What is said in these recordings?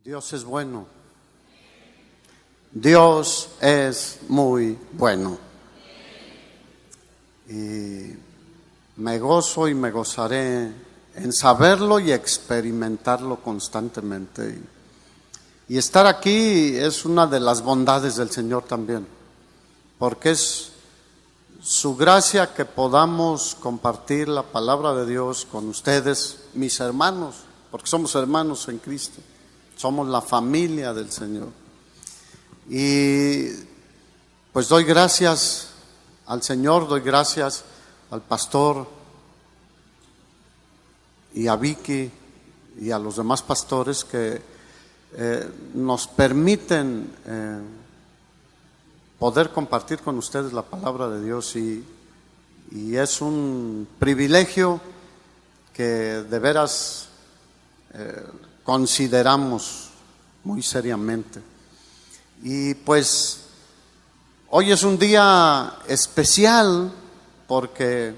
Dios es bueno. Dios es muy bueno. Y me gozo y me gozaré en saberlo y experimentarlo constantemente. Y estar aquí es una de las bondades del Señor también, porque es su gracia que podamos compartir la palabra de Dios con ustedes, mis hermanos, porque somos hermanos en Cristo, somos la familia del Señor. Y pues doy gracias al Señor, doy gracias al pastor y a Vicky y a los demás pastores que nos permiten poder compartir con ustedes la palabra de Dios y es un privilegio que de veras consideramos muy seriamente. Y pues hoy es un día especial porque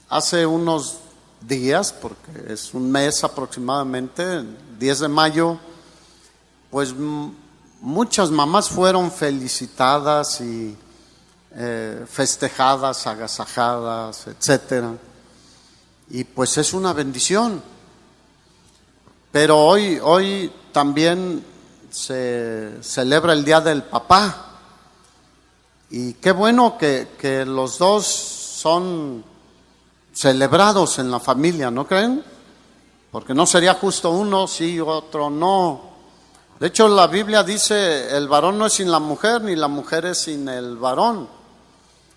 hace unos días, porque es un mes aproximadamente, 10 de mayo, pues muchas mamás fueron felicitadas y festejadas, agasajadas, etcétera. Y pues es una bendición. Pero hoy también se celebra el Día del Papá. Y qué bueno que los dos son celebrados en la familia, ¿no creen? Porque no sería justo uno sí, otro no. De hecho, la Biblia dice, el varón no es sin la mujer, ni la mujer es sin el varón.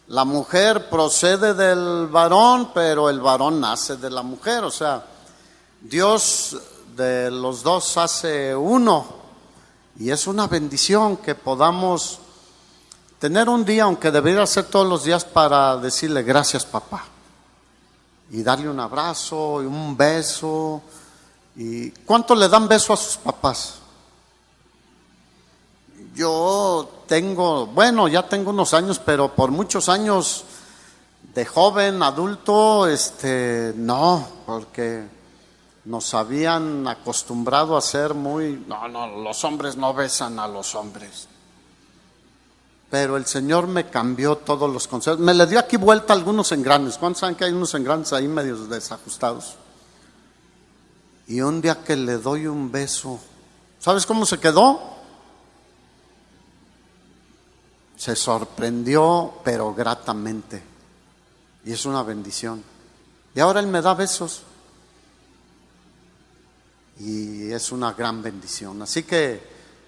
La mujer procede del varón, pero el varón nace de la mujer. O sea, Dios de los dos hace uno. Y es una bendición que podamos tener un día, aunque debería ser todos los días, para decirle gracias, papá. Y darle un abrazo y un beso. ¿Y cuánto le dan beso a sus papás? Yo ya tengo unos años, pero por muchos años de joven, adulto, no, porque nos habían acostumbrado a ser muy, no, los hombres no besan a los hombres. Pero el Señor me cambió todos los conceptos, me le dio aquí vuelta algunos engranes. ¿Cuántos saben que hay unos engranes ahí medio desajustados? Y un día que le doy un beso, ¿sabes cómo se quedó? Se sorprendió, pero gratamente. Y es una bendición. Y ahora Él me da besos. Y es una gran bendición. Así que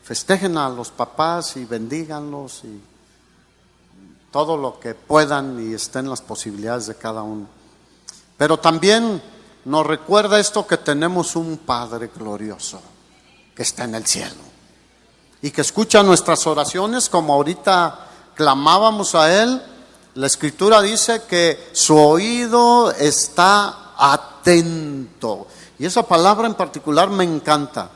festejen a los papás y bendíganlos y todo lo que puedan y estén las posibilidades de cada uno. Pero también nos recuerda esto, que tenemos un Padre glorioso que está en el cielo y que escucha nuestras oraciones, como ahorita clamábamos a Él. La Escritura dice que su oído está atento. Y esa palabra en particular me encanta,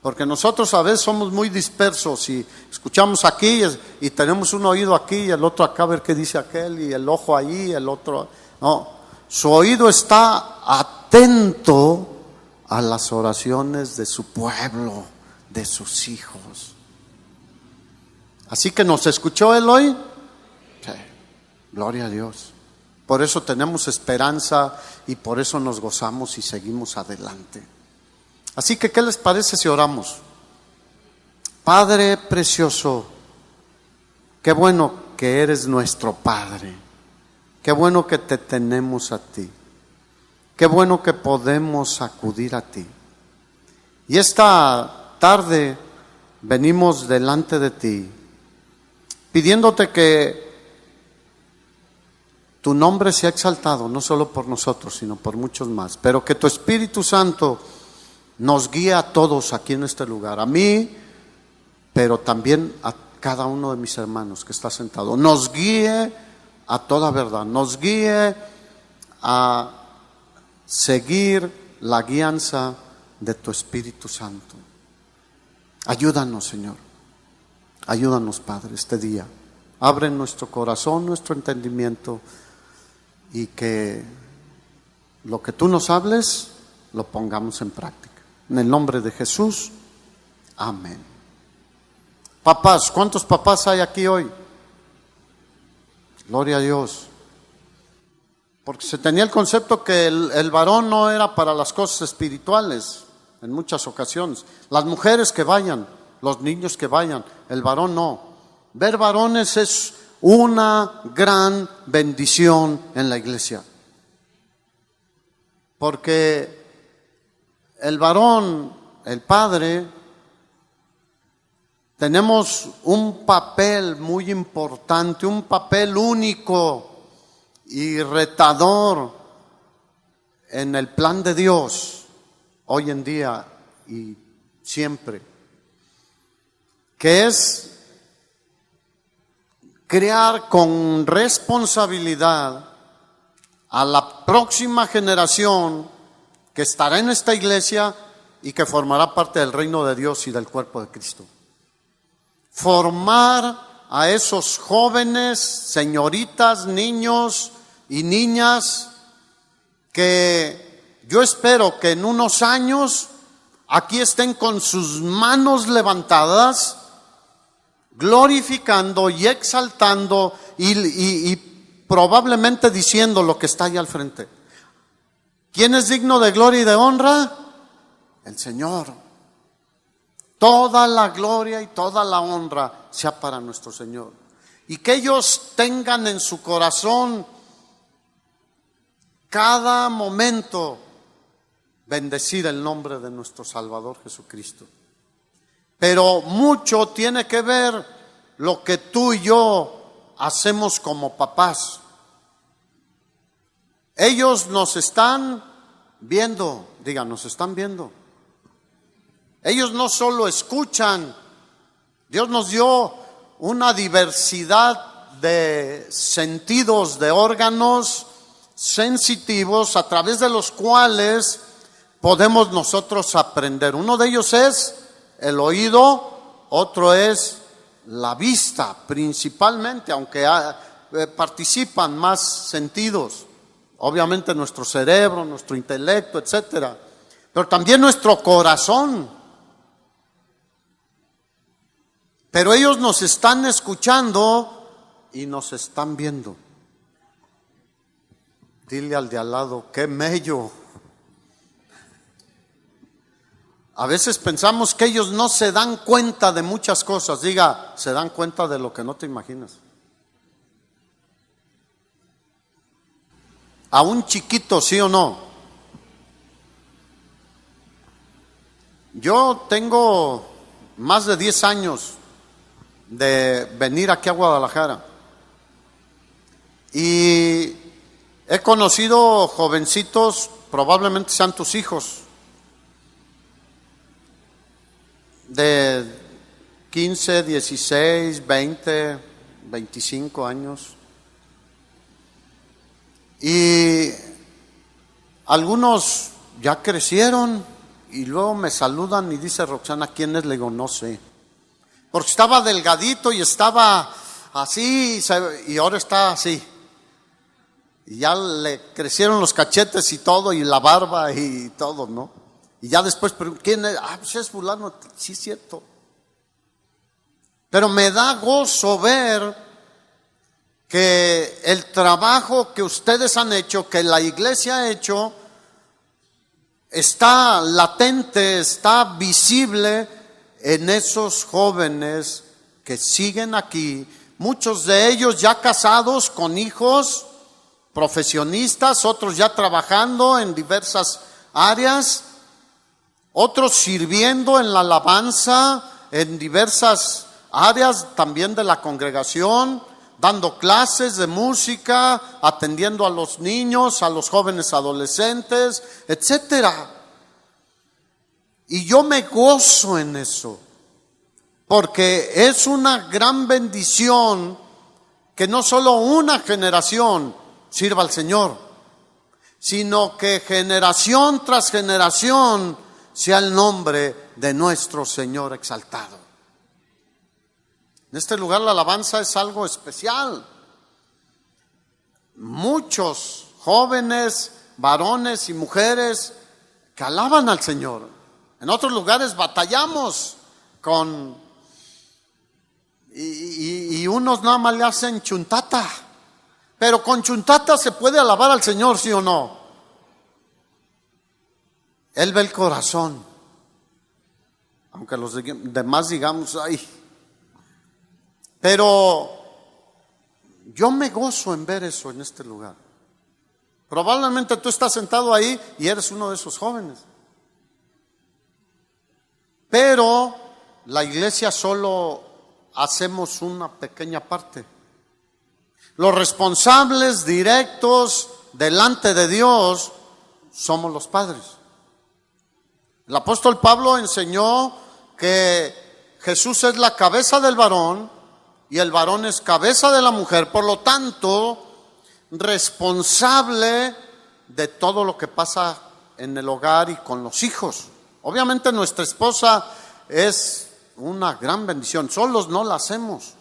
porque nosotros a veces somos muy dispersos y escuchamos aquí y tenemos un oído aquí y el otro acá, a ver qué dice aquel, y el ojo allí, el otro. No, su oído está atento a las oraciones de su pueblo, de sus hijos. Así que ¿nos escuchó Él hoy? Sí, gloria a Dios. Por eso tenemos esperanza y por eso nos gozamos y seguimos adelante. Así que, ¿qué les parece si oramos? Padre precioso, qué bueno que eres nuestro Padre. Qué bueno que te tenemos a ti. Qué bueno que podemos acudir a ti. Y esta tarde venimos delante de ti, pidiéndote que tu nombre sea exaltado, no solo por nosotros, sino por muchos más. Pero que tu Espíritu Santo nos guíe a todos aquí en este lugar. A mí, pero también a cada uno de mis hermanos que está sentado. Nos guíe a toda verdad. Nos guíe a seguir la guianza de tu Espíritu Santo. Ayúdanos, Señor. Ayúdanos, Padre, este día. Abre nuestro corazón, nuestro entendimiento, y que lo que tú nos hables lo pongamos en práctica. En el nombre de Jesús, Amén. Papás, ¿cuántos papás hay aquí hoy? Gloria a Dios. Porque se tenía el concepto que el varón no era para las cosas espirituales en muchas ocasiones. Las mujeres que vayan, los niños que vayan, el varón no. Ver varones es una gran bendición en la iglesia. Porque el varón, el padre, tenemos un papel muy importante, un papel único y retador en el plan de Dios hoy en día y siempre, que es crear con responsabilidad a la próxima generación que estará en esta iglesia y que formará parte del reino de Dios y del cuerpo de Cristo. Formar a esos jóvenes, señoritas, niños y niñas que yo espero que en unos años aquí estén con sus manos levantadas, glorificando y exaltando y probablemente diciendo lo que está ahí al frente. ¿Quién es digno de gloria y de honra? El Señor. Toda la gloria y toda la honra sea para nuestro Señor. Y que ellos tengan en su corazón cada momento bendecir el nombre de nuestro Salvador Jesucristo. Pero mucho tiene que ver lo que tú y yo hacemos como papás. Ellos nos están viendo, digan, nos están viendo. Ellos no solo escuchan, Dios nos dio una diversidad de sentidos, de órganos sensitivos a través de los cuales podemos nosotros aprender. Uno de ellos es el oído, otro es la vista, principalmente, aunque participan más sentidos. Obviamente nuestro cerebro, nuestro intelecto, etcétera, pero también nuestro corazón. Pero ellos nos están escuchando y nos están viendo. Dile al de al lado, qué mello. A veces pensamos que ellos no se dan cuenta de muchas cosas. Diga, se dan cuenta de lo que no te imaginas. A un chiquito, ¿sí o no? Yo tengo más de 10 años de venir aquí a Guadalajara y he conocido jovencitos, probablemente sean tus hijos, de 15, 16, 20, 25 años. Y algunos ya crecieron y luego me saludan y dice Roxana, ¿quién es? Le digo, no sé. Porque estaba delgadito y estaba así y ahora está así. Y ya le crecieron los cachetes y todo y la barba y todo, ¿no? Y ya después, ¿quién es? Ah, pues es fulano. Sí, es cierto. Pero me da gozo ver que el trabajo que ustedes han hecho, que la iglesia ha hecho, está latente, está visible en esos jóvenes que siguen aquí, muchos de ellos ya casados con hijos, profesionistas, otros ya trabajando en diversas áreas, otros sirviendo en la alabanza en diversas áreas también de la congregación, dando clases de música, atendiendo a los niños, a los jóvenes adolescentes, etcétera. Y yo me gozo en eso, porque es una gran bendición que no solo una generación sirva al Señor, sino que generación tras generación sea el nombre de nuestro Señor exaltado. En este lugar la alabanza es algo especial. Muchos jóvenes, varones y mujeres que alaban al Señor. En otros lugares batallamos y unos nada más le hacen chuntata. Pero con chuntata se puede alabar al Señor, ¿sí o no? Él ve el corazón. Aunque los demás digamos, ay. Pero yo me gozo en ver eso en este lugar. Probablemente tú estás sentado ahí y eres uno de esos jóvenes. Pero la iglesia solo hacemos una pequeña parte. Los responsables directos delante de Dios somos los padres. El apóstol Pablo enseñó que Jesús es la cabeza del varón y el varón es cabeza de la mujer. Por lo tanto, responsable de todo lo que pasa en el hogar y con los hijos. Obviamente nuestra esposa es una gran bendición, solos no la hacemos.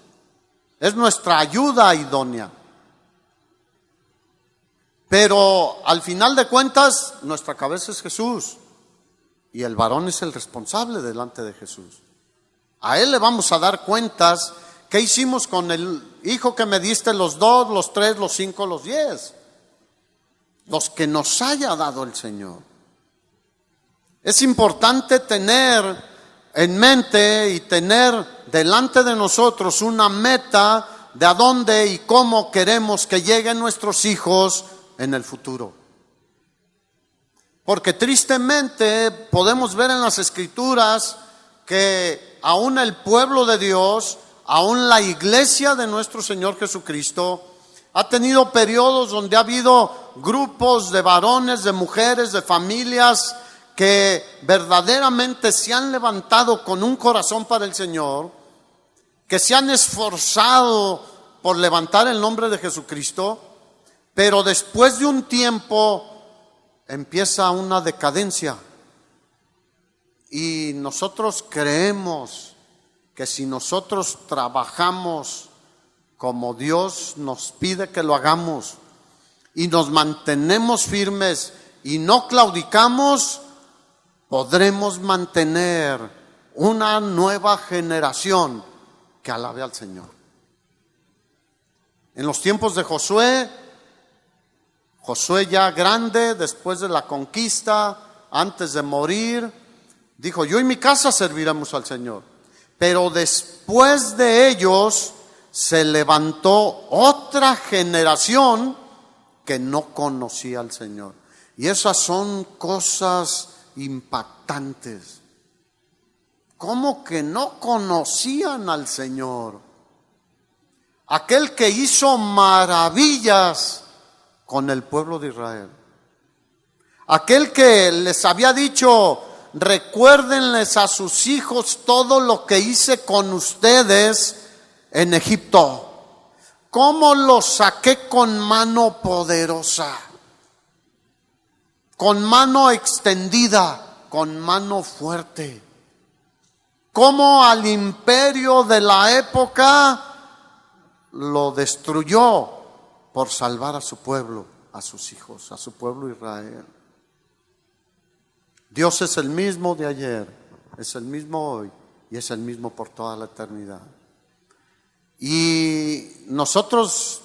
Es nuestra ayuda idónea. Pero al final de cuentas, nuestra cabeza es Jesús. Y el varón es el responsable delante de Jesús. A él le vamos a dar cuentas. ¿Qué hicimos con el hijo que me diste? Los 2, los 3, los 5, los 10. Los que nos haya dado el Señor. Es importante tener en mente y tener delante de nosotros una meta de a dónde y cómo queremos que lleguen nuestros hijos en el futuro. Porque tristemente podemos ver en las Escrituras que aún el pueblo de Dios, aún la iglesia de nuestro Señor Jesucristo, ha tenido periodos donde ha habido grupos de varones, de mujeres, de familias que verdaderamente se han levantado con un corazón para el Señor, que se han esforzado por levantar el nombre de Jesucristo, pero después de un tiempo empieza una decadencia. Y nosotros creemos que si nosotros trabajamos como Dios nos pide que lo hagamos y nos mantenemos firmes y no claudicamos, podremos mantener una nueva generación que alabe al Señor. En los tiempos de Josué ya grande, después de la conquista, antes de morir, dijo: yo y mi casa serviremos al Señor. Pero después de ellos se levantó otra generación que no conocía al Señor. Y esas son cosas impactantes. ¿Cómo que no conocían al Señor? Aquel que hizo maravillas con el pueblo de Israel. Aquel que les había dicho: recuérdenles a sus hijos todo lo que hice con ustedes en Egipto. Cómo los saqué con mano poderosa, con mano extendida, con mano fuerte. Cómo al imperio de la época lo destruyó por salvar a su pueblo, a sus hijos, a su pueblo Israel. Dios es el mismo de ayer, es el mismo hoy y es el mismo por toda la eternidad. Y nosotros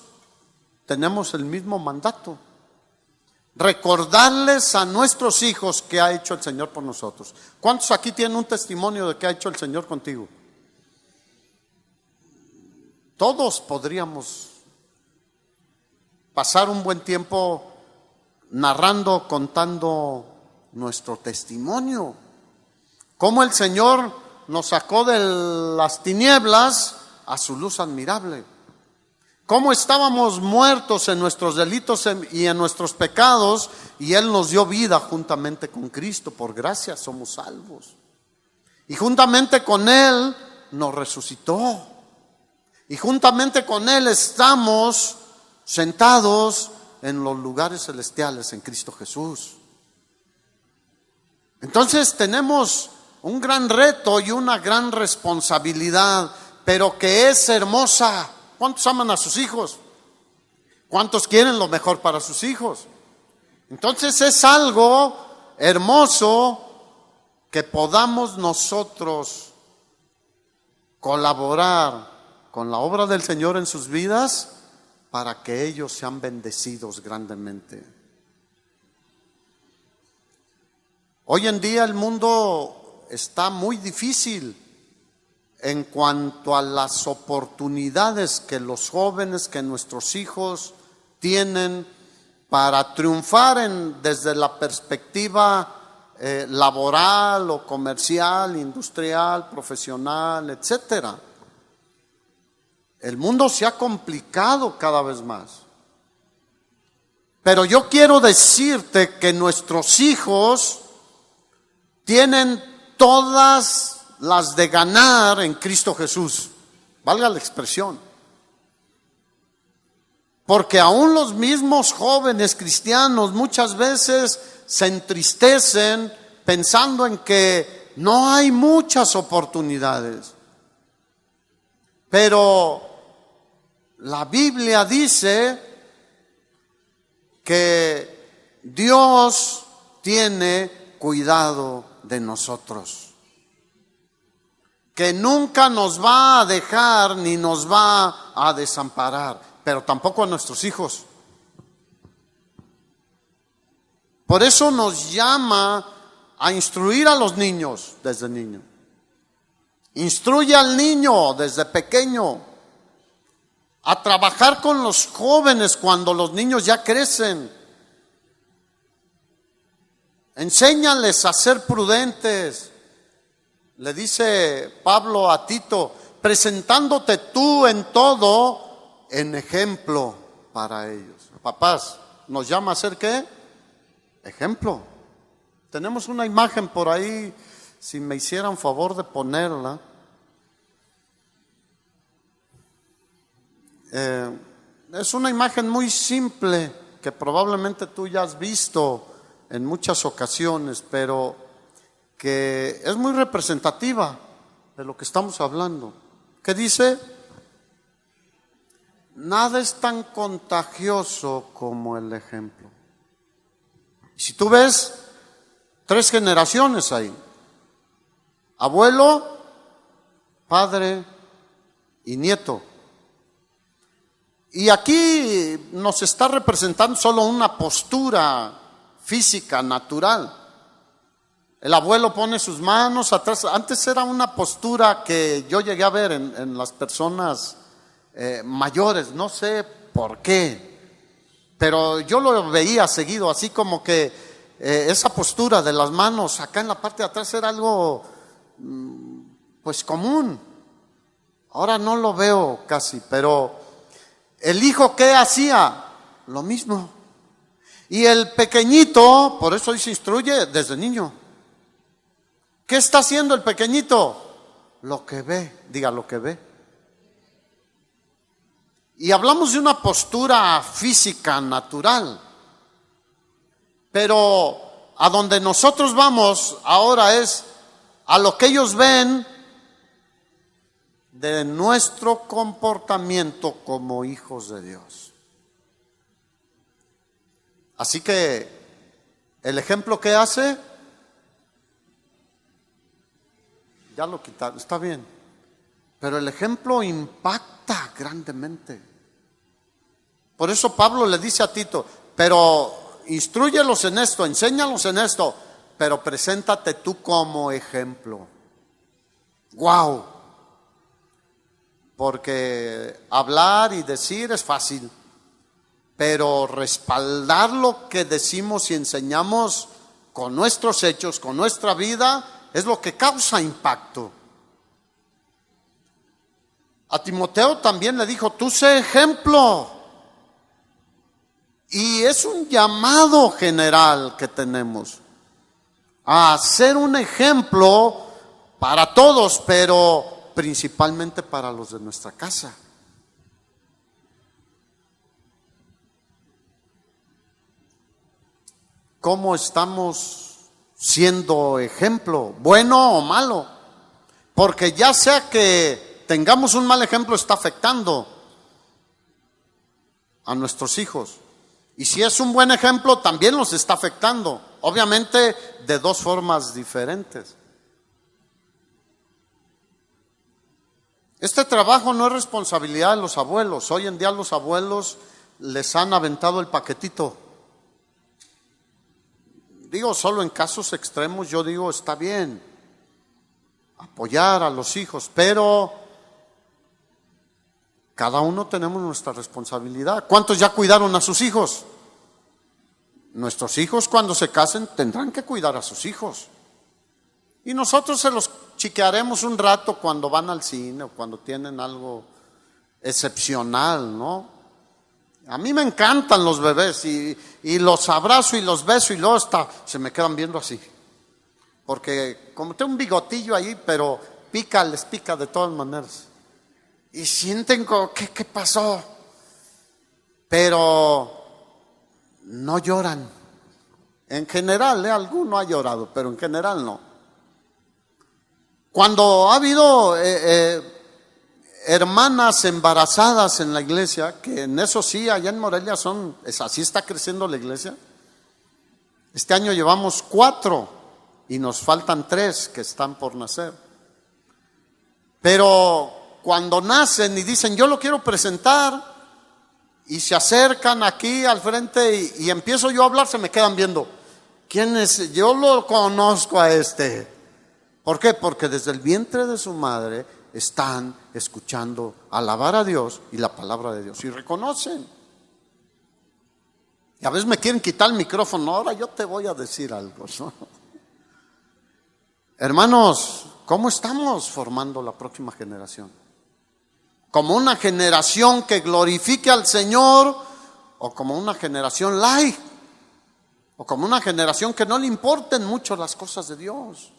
tenemos el mismo mandato: recordarles a nuestros hijos qué ha hecho el Señor por nosotros. ¿Cuántos aquí tienen un testimonio de qué ha hecho el Señor contigo? Todos podríamos pasar un buen tiempo narrando, contando nuestro testimonio. Cómo el Señor nos sacó de las tinieblas a su luz admirable. Cómo estábamos muertos en nuestros delitos y en nuestros pecados, y Él nos dio vida juntamente con Cristo. Por gracia somos salvos. Y juntamente con Él nos resucitó. Y juntamente con Él estamos sentados en los lugares celestiales en Cristo Jesús. Entonces tenemos un gran reto y una gran responsabilidad, pero que es hermosa. ¿Cuántos aman a sus hijos? ¿Cuántos quieren lo mejor para sus hijos? Entonces es algo hermoso que podamos nosotros colaborar con la obra del Señor en sus vidas para que ellos sean bendecidos grandemente. Hoy en día el mundo está muy difícil en cuanto a las oportunidades que los jóvenes, que nuestros hijos tienen para triunfar desde la perspectiva laboral o comercial, industrial, profesional, etcétera. El mundo se ha complicado cada vez más. Pero yo quiero decirte que nuestros hijos tienen todas las de ganar en Cristo Jesús. Valga la expresión. Porque aún los mismos jóvenes cristianos muchas veces se entristecen pensando en que no hay muchas oportunidades. Pero la Biblia dice que Dios tiene cuidado de nosotros, que nunca nos va a dejar ni nos va a desamparar, pero tampoco a nuestros hijos. Por eso nos llama a instruir a los niños desde niño. Instruye al niño desde pequeño a trabajar con los jóvenes cuando los niños ya crecen. Enséñales a ser prudentes. Le dice Pablo a Tito, presentándote tú en todo en ejemplo para ellos. Papás, ¿nos llama a ser qué? Ejemplo. Tenemos una imagen por ahí, si me hicieran favor de ponerla. Es una imagen muy simple que probablemente tú ya has visto en muchas ocasiones, pero que es muy representativa de lo que estamos hablando. ¿Qué dice? Nada es tan contagioso como el ejemplo. Si tú ves 3 generaciones ahí: abuelo, padre y nieto. Y aquí nos está representando solo una postura física, natural. El abuelo pone sus manos atrás. Antes era una postura que yo llegué a ver en las personas mayores, no sé por qué, pero yo lo veía seguido, así como que esa postura de las manos acá en la parte de atrás era algo pues común. Ahora no lo veo casi, pero el hijo, ¿qué hacía? Lo mismo. Y el pequeñito, por eso se instruye desde niño. ¿Qué está haciendo el pequeñito? Lo que ve, diga lo que ve. Y hablamos de una postura física, natural. Pero a donde nosotros vamos ahora es a lo que ellos ven de nuestro comportamiento como hijos de Dios. Así que el ejemplo que hace, ya lo quitaron, está bien, pero el ejemplo impacta grandemente. Por eso Pablo le dice a Tito, pero instrúyelos en esto, enséñalos en esto, pero preséntate tú como ejemplo. ¡Wow! Porque hablar y decir es fácil, pero respaldar lo que decimos y enseñamos con nuestros hechos, con nuestra vida, es lo que causa impacto. A Timoteo también le dijo, tú sé ejemplo. Y es un llamado general que tenemos a ser un ejemplo para todos, pero principalmente para los de nuestra casa. ¿Cómo estamos siendo ejemplo, bueno o malo? Porque ya sea que tengamos un mal ejemplo, está afectando a nuestros hijos. Y si es un buen ejemplo, también los está afectando. Obviamente de 2 formas diferentes. Este trabajo no es responsabilidad de los abuelos. Hoy en día los abuelos les han aventado el paquetito. Digo, solo en casos extremos yo digo, está bien apoyar a los hijos, pero cada uno tenemos nuestra responsabilidad. ¿Cuántos ya cuidaron a sus hijos? Nuestros hijos cuando se casen tendrán que cuidar a sus hijos. Y nosotros se los chiquearemos un rato cuando van al cine o cuando tienen algo excepcional, ¿no? A mí me encantan los bebés y los abrazo y los beso y luego hasta se me quedan viendo así. Porque como tengo un bigotillo ahí, pero les pica de todas maneras. Y sienten como, ¿qué pasó? Pero no lloran. En general, alguno ha llorado, pero en general no. Cuando ha habido hermanas embarazadas en la iglesia, que en eso sí, allá en Morelia así está creciendo la iglesia. Este año llevamos 4 y nos faltan 3 que están por nacer. Pero cuando nacen y dicen, yo lo quiero presentar, y se acercan aquí al frente y empiezo yo a hablar, se me quedan viendo. ¿Quién es? Yo lo conozco a este. ¿Por qué? Porque desde el vientre de su madre están escuchando alabar a Dios y la palabra de Dios y reconocen. Y a veces me quieren quitar el micrófono. Ahora yo te voy a decir algo, ¿no? Hermanos, ¿cómo estamos formando la próxima generación? ¿Como una generación que glorifique al Señor o como una generación light? ¿O como una generación que no le importen mucho las cosas de Dios?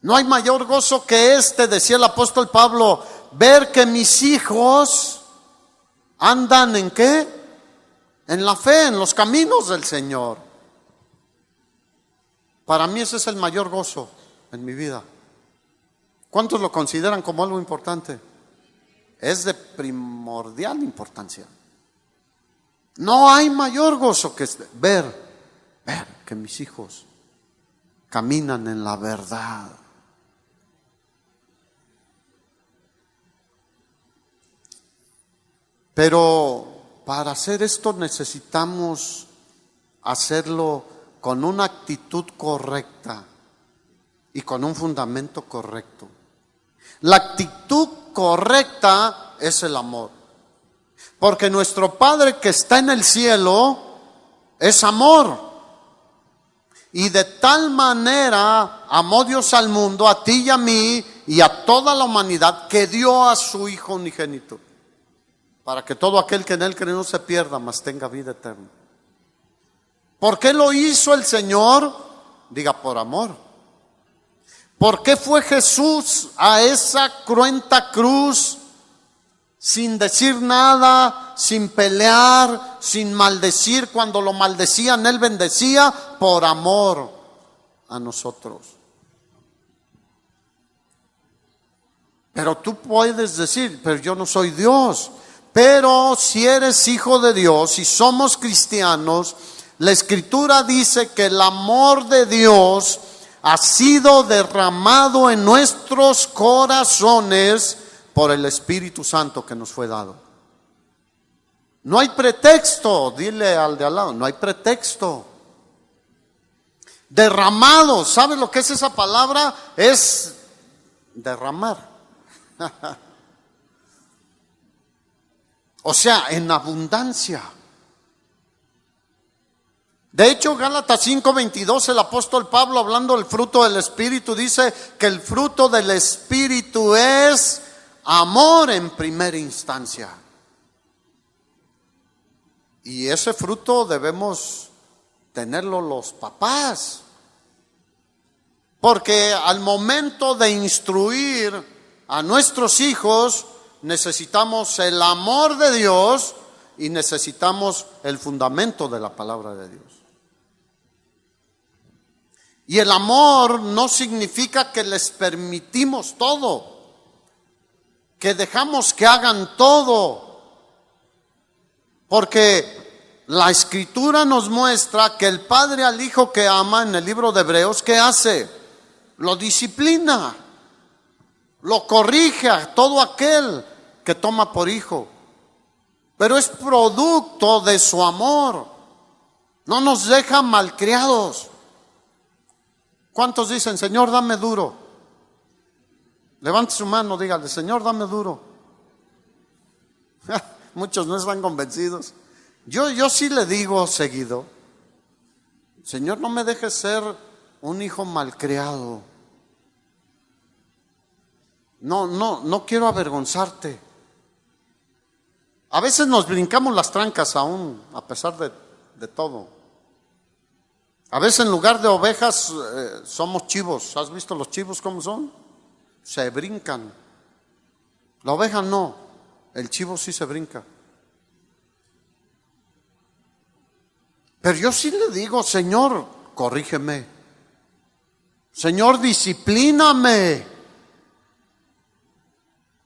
No hay mayor gozo que decía el apóstol Pablo, ver que mis hijos andan ¿en qué? En la fe, en los caminos del Señor. Para mí ese es el mayor gozo en mi vida. ¿Cuántos lo consideran como algo importante? Es de primordial importancia. No hay mayor gozo que ver que mis hijos caminan en la verdad. Pero para hacer esto necesitamos hacerlo con una actitud correcta y con un fundamento correcto. La actitud correcta es el amor. Porque nuestro Padre que está en el cielo es amor. Y de tal manera amó Dios al mundo, a ti y a mí y a toda la humanidad, que dio a su Hijo unigénito, para que todo aquel que en Él cree no se pierda, mas tenga vida eterna. ¿Por qué lo hizo el Señor? Diga, por amor. ¿Por qué fue Jesús a esa cruenta cruz sin decir nada, sin pelear, sin maldecir? Cuando lo maldecían, Él bendecía por amor a nosotros. Pero tú puedes decir, pero yo no soy Dios. Pero si eres hijo de Dios y somos cristianos, la Escritura dice que el amor de Dios ha sido derramado en nuestros corazones por el Espíritu Santo que nos fue dado. No hay pretexto, dile al de al lado, no hay pretexto. Derramado, ¿sabes lo que es esa palabra? Es derramar. O sea, en abundancia. De hecho, Gálatas 5:22, el apóstol Pablo, hablando del fruto del Espíritu, dice que el fruto del Espíritu es amor en primera instancia. Y ese fruto debemos tenerlo los papás. Porque al momento de instruir a nuestros hijos, necesitamos el amor de Dios y necesitamos el fundamento de la palabra de Dios. Y el amor no significa que les permitimos todo, que dejamos que hagan todo, porque la Escritura nos muestra que el Padre al Hijo que ama, en el libro de Hebreos, ¿qué hace? lo disciplina, lo corrige a todo aquel que toma por hijo. Pero es producto de su amor. No nos deja malcriados. ¿Cuántos dicen, Señor, dame duro? Levante su mano, dígale, Señor, dame duro. Muchos no están convencidos. Yo sí le digo seguido, Señor, no me dejes ser un hijo malcriado. No quiero avergonzarte. A veces nos brincamos las trancas aún, a pesar de todo. A veces en lugar de ovejas somos chivos. ¿Has visto los chivos cómo son? Se brincan. La oveja no, el chivo sí se brinca. Pero yo sí le digo, Señor, corrígeme. Señor, disciplíname.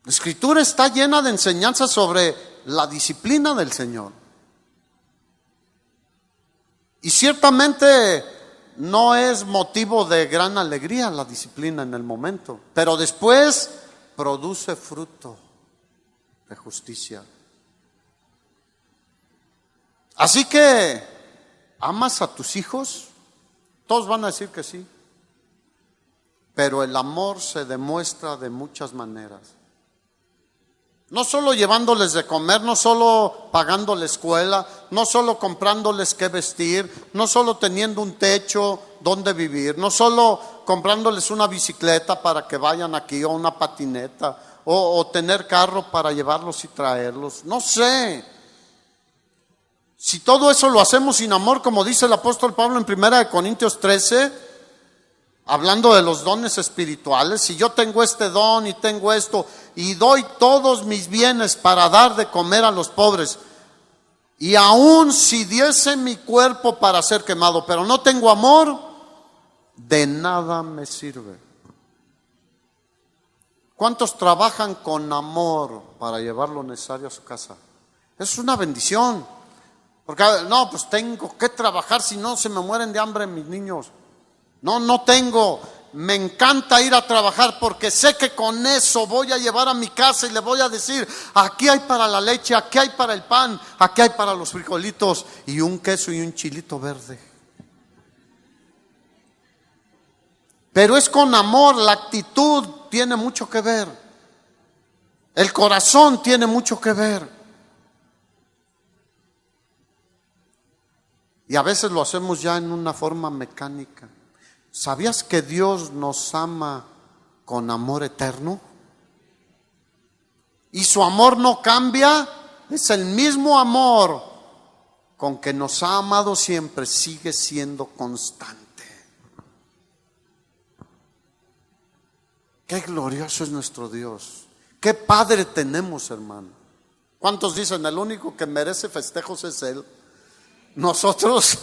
La Escritura está llena de enseñanzas sobre la disciplina del Señor. Y ciertamente no es motivo de gran alegría la disciplina en el momento, pero después produce fruto de justicia. Así que, ¿amas a tus hijos? Todos van a decir que sí, pero el amor se demuestra de muchas maneras. No solo llevándoles de comer, no solo pagando la escuela, no solo comprándoles qué vestir, no solo teniendo un techo donde vivir, no solo comprándoles una bicicleta para que vayan aquí o una patineta o tener carro para llevarlos y traerlos. No sé. Si todo eso lo hacemos sin amor, como dice el apóstol Pablo en 1 Corintios 13, hablando de los dones espirituales, si yo tengo este don y tengo esto y doy todos mis bienes para dar de comer a los pobres, y aun si diese mi cuerpo para ser quemado, pero no tengo amor, de nada me sirve. ¿Cuántos trabajan con amor para llevar lo necesario a su casa? Es una bendición. Porque no, pues tengo que trabajar, si no se me mueren de hambre mis niños. No tengo. Me encanta ir a trabajar porque sé que con eso voy a llevar a mi casa y le voy a decir, aquí hay para la leche, aquí hay para el pan, aquí hay para los frijolitos y un queso y un chilito verde. Pero es con amor, la actitud tiene mucho que ver. El corazón tiene mucho que ver. Y a veces lo hacemos ya en una forma mecánica. ¿Sabías que Dios nos ama con amor eterno? Y su amor no cambia, es el mismo amor con que nos ha amado siempre, sigue siendo constante. Qué glorioso es nuestro Dios. Qué Padre tenemos, hermano. ¿Cuántos dicen el único que merece festejos es Él? Nosotros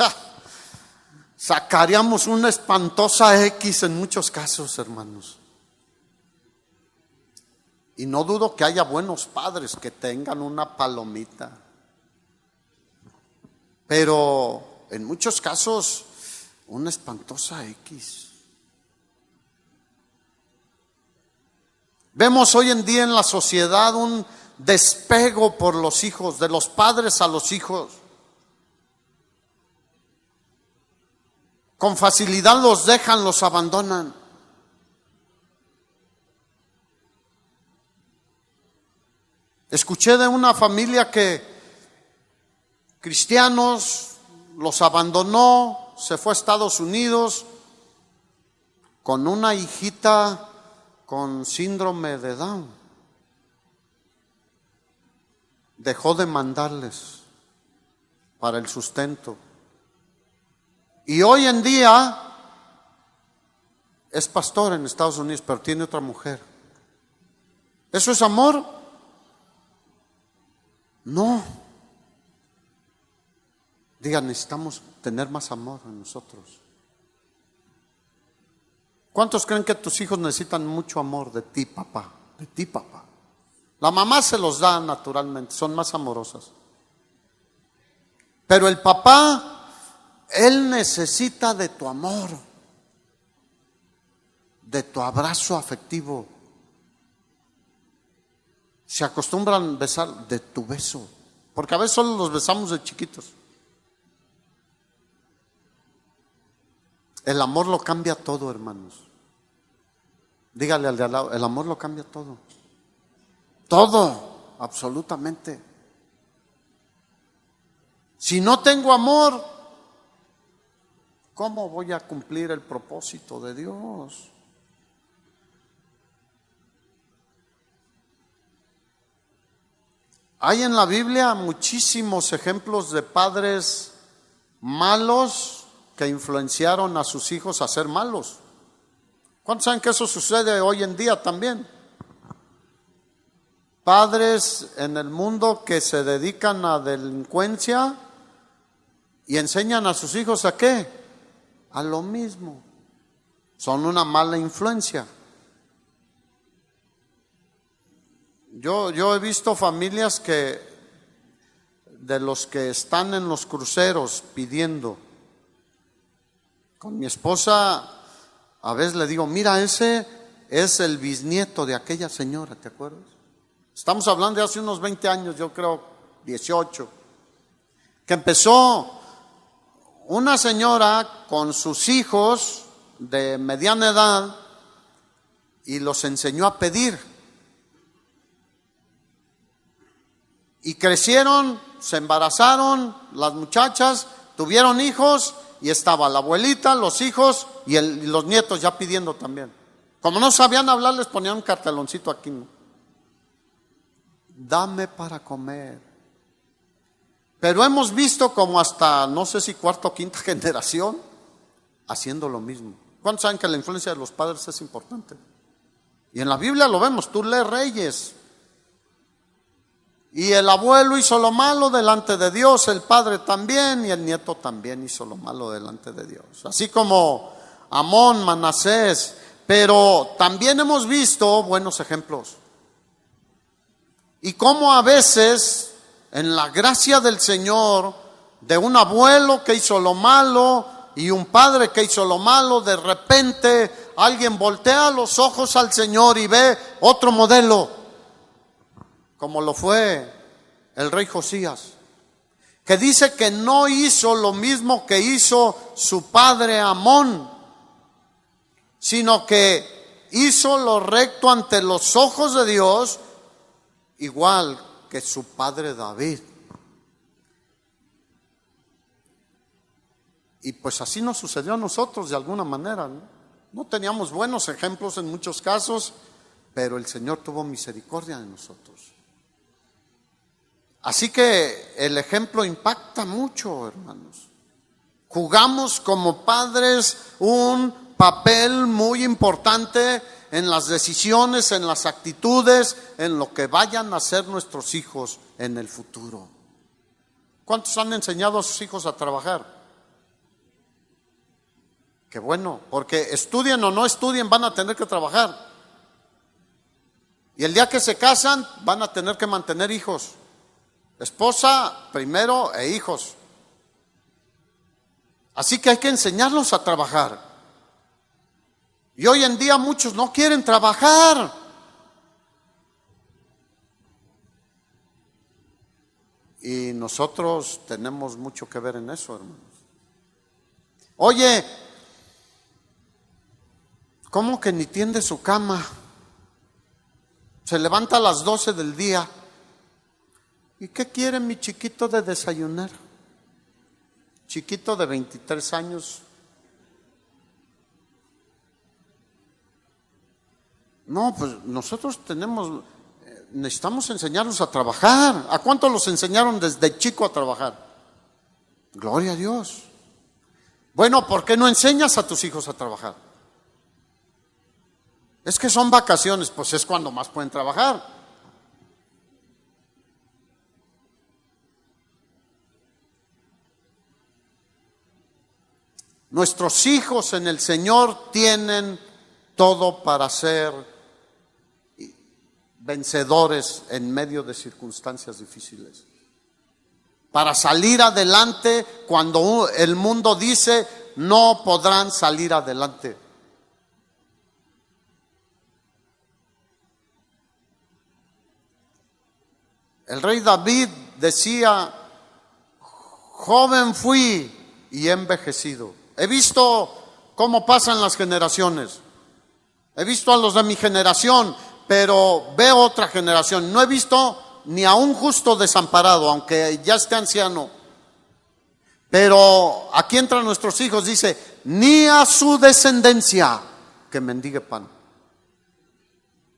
sacaríamos una espantosa X en muchos casos, hermanos. Y no dudo que haya buenos padres que tengan una palomita. Pero en muchos casos, una espantosa X. Vemos hoy en día en la sociedad un despego por los hijos, de los padres a los hijos. Con facilidad los dejan, los abandonan. Escuché de una familia que cristianos los abandonó, se fue a Estados Unidos con una hijita con síndrome de Down. Dejó de mandarles para el sustento. Y hoy en día es pastor en Estados Unidos, pero tiene otra mujer. ¿Eso es amor? No. Digan, necesitamos tener más amor en nosotros. ¿Cuántos creen que tus hijos necesitan mucho amor de ti, papá? De ti, papá. La mamá se los da naturalmente, son más amorosas. Pero el papá, él necesita de tu amor. de tu abrazo afectivo. Se acostumbran a besar de tu beso, porque a veces solo los besamos de chiquitos. El amor lo cambia todo, hermanos. Dígale al de al lado, el amor lo cambia todo. Todo, absolutamente. Si no tengo amor, ¿cómo voy a cumplir el propósito de Dios? Hay en la Biblia muchísimos ejemplos de padres malos que influenciaron a sus hijos a ser malos. ¿Cuántos saben que eso sucede hoy en día también? Padres en el mundo que se dedican a delincuencia y enseñan a sus hijos ¿a qué? A lo mismo. Son una mala influencia. Yo he visto familias que de los que están en los cruceros pidiendo. Con mi esposa a veces le digo, mira, ese es el bisnieto de aquella señora, ¿te acuerdas? Estamos hablando de hace unos 20 años, yo creo 18, que empezó una señora con sus hijos de mediana edad y los enseñó a pedir. Y crecieron, se embarazaron, las muchachas tuvieron hijos y estaba la abuelita, los hijos y los nietos ya pidiendo también. Como no sabían hablar, les ponían un carteloncito aquí, ¿no? Dame para comer. Pero hemos visto como hasta, no sé si cuarta o quinta generación, haciendo lo mismo. ¿Cuántos saben que la influencia de los padres es importante? Y en la Biblia lo vemos, tú lees Reyes. Y el abuelo hizo lo malo delante de Dios, el padre también, y el nieto también hizo lo malo delante de Dios. Así como Amón, Manasés, pero también hemos visto buenos ejemplos. Y cómo a veces, en la gracia del Señor, de un abuelo que hizo lo malo y un padre que hizo lo malo, de repente alguien voltea los ojos al Señor y ve otro modelo, como lo fue el rey Josías, que dice que no hizo lo mismo que hizo su padre Amón, sino que hizo lo recto ante los ojos de Dios, igual que su padre David. Y pues así nos sucedió a nosotros de alguna manera, ¿no? No teníamos buenos ejemplos en muchos casos, pero el Señor tuvo misericordia de nosotros. Así que el ejemplo impacta mucho, hermanos. Jugamos como padres un papel muy importante en las decisiones, en las actitudes, en lo que vayan a ser nuestros hijos en el futuro. ¿Cuántos han enseñado a sus hijos a trabajar? Qué bueno, porque estudien o no estudien, van a tener que trabajar. Y el día que se casan, van a tener que mantener hijos. Esposa primero e hijos. Así que hay que enseñarlos a trabajar. Y hoy en día muchos no quieren trabajar. Y nosotros tenemos mucho que ver en eso, hermanos. Oye, ¿cómo que ni tiende su cama? Se levanta a las 12 del día. ¿Y qué quiere mi chiquito de desayunar? Chiquito de 23 años. No, pues nosotros necesitamos enseñarlos a trabajar. ¿A cuántos los enseñaron desde chico a trabajar? Gloria a Dios. Bueno, ¿por qué no enseñas a tus hijos a trabajar? Es que son vacaciones, pues es cuando más pueden trabajar. Nuestros hijos en el Señor tienen todo para ser vencedores en medio de circunstancias difíciles. Para salir adelante cuando el mundo dice no podrán salir adelante. El rey David decía: joven fui y he envejecido. He visto cómo pasan las generaciones. He visto a los de mi generación, pero veo otra generación. No he visto ni a un justo desamparado, aunque ya esté anciano. Pero aquí entran nuestros hijos, dice, ni a su descendencia que mendigue pan.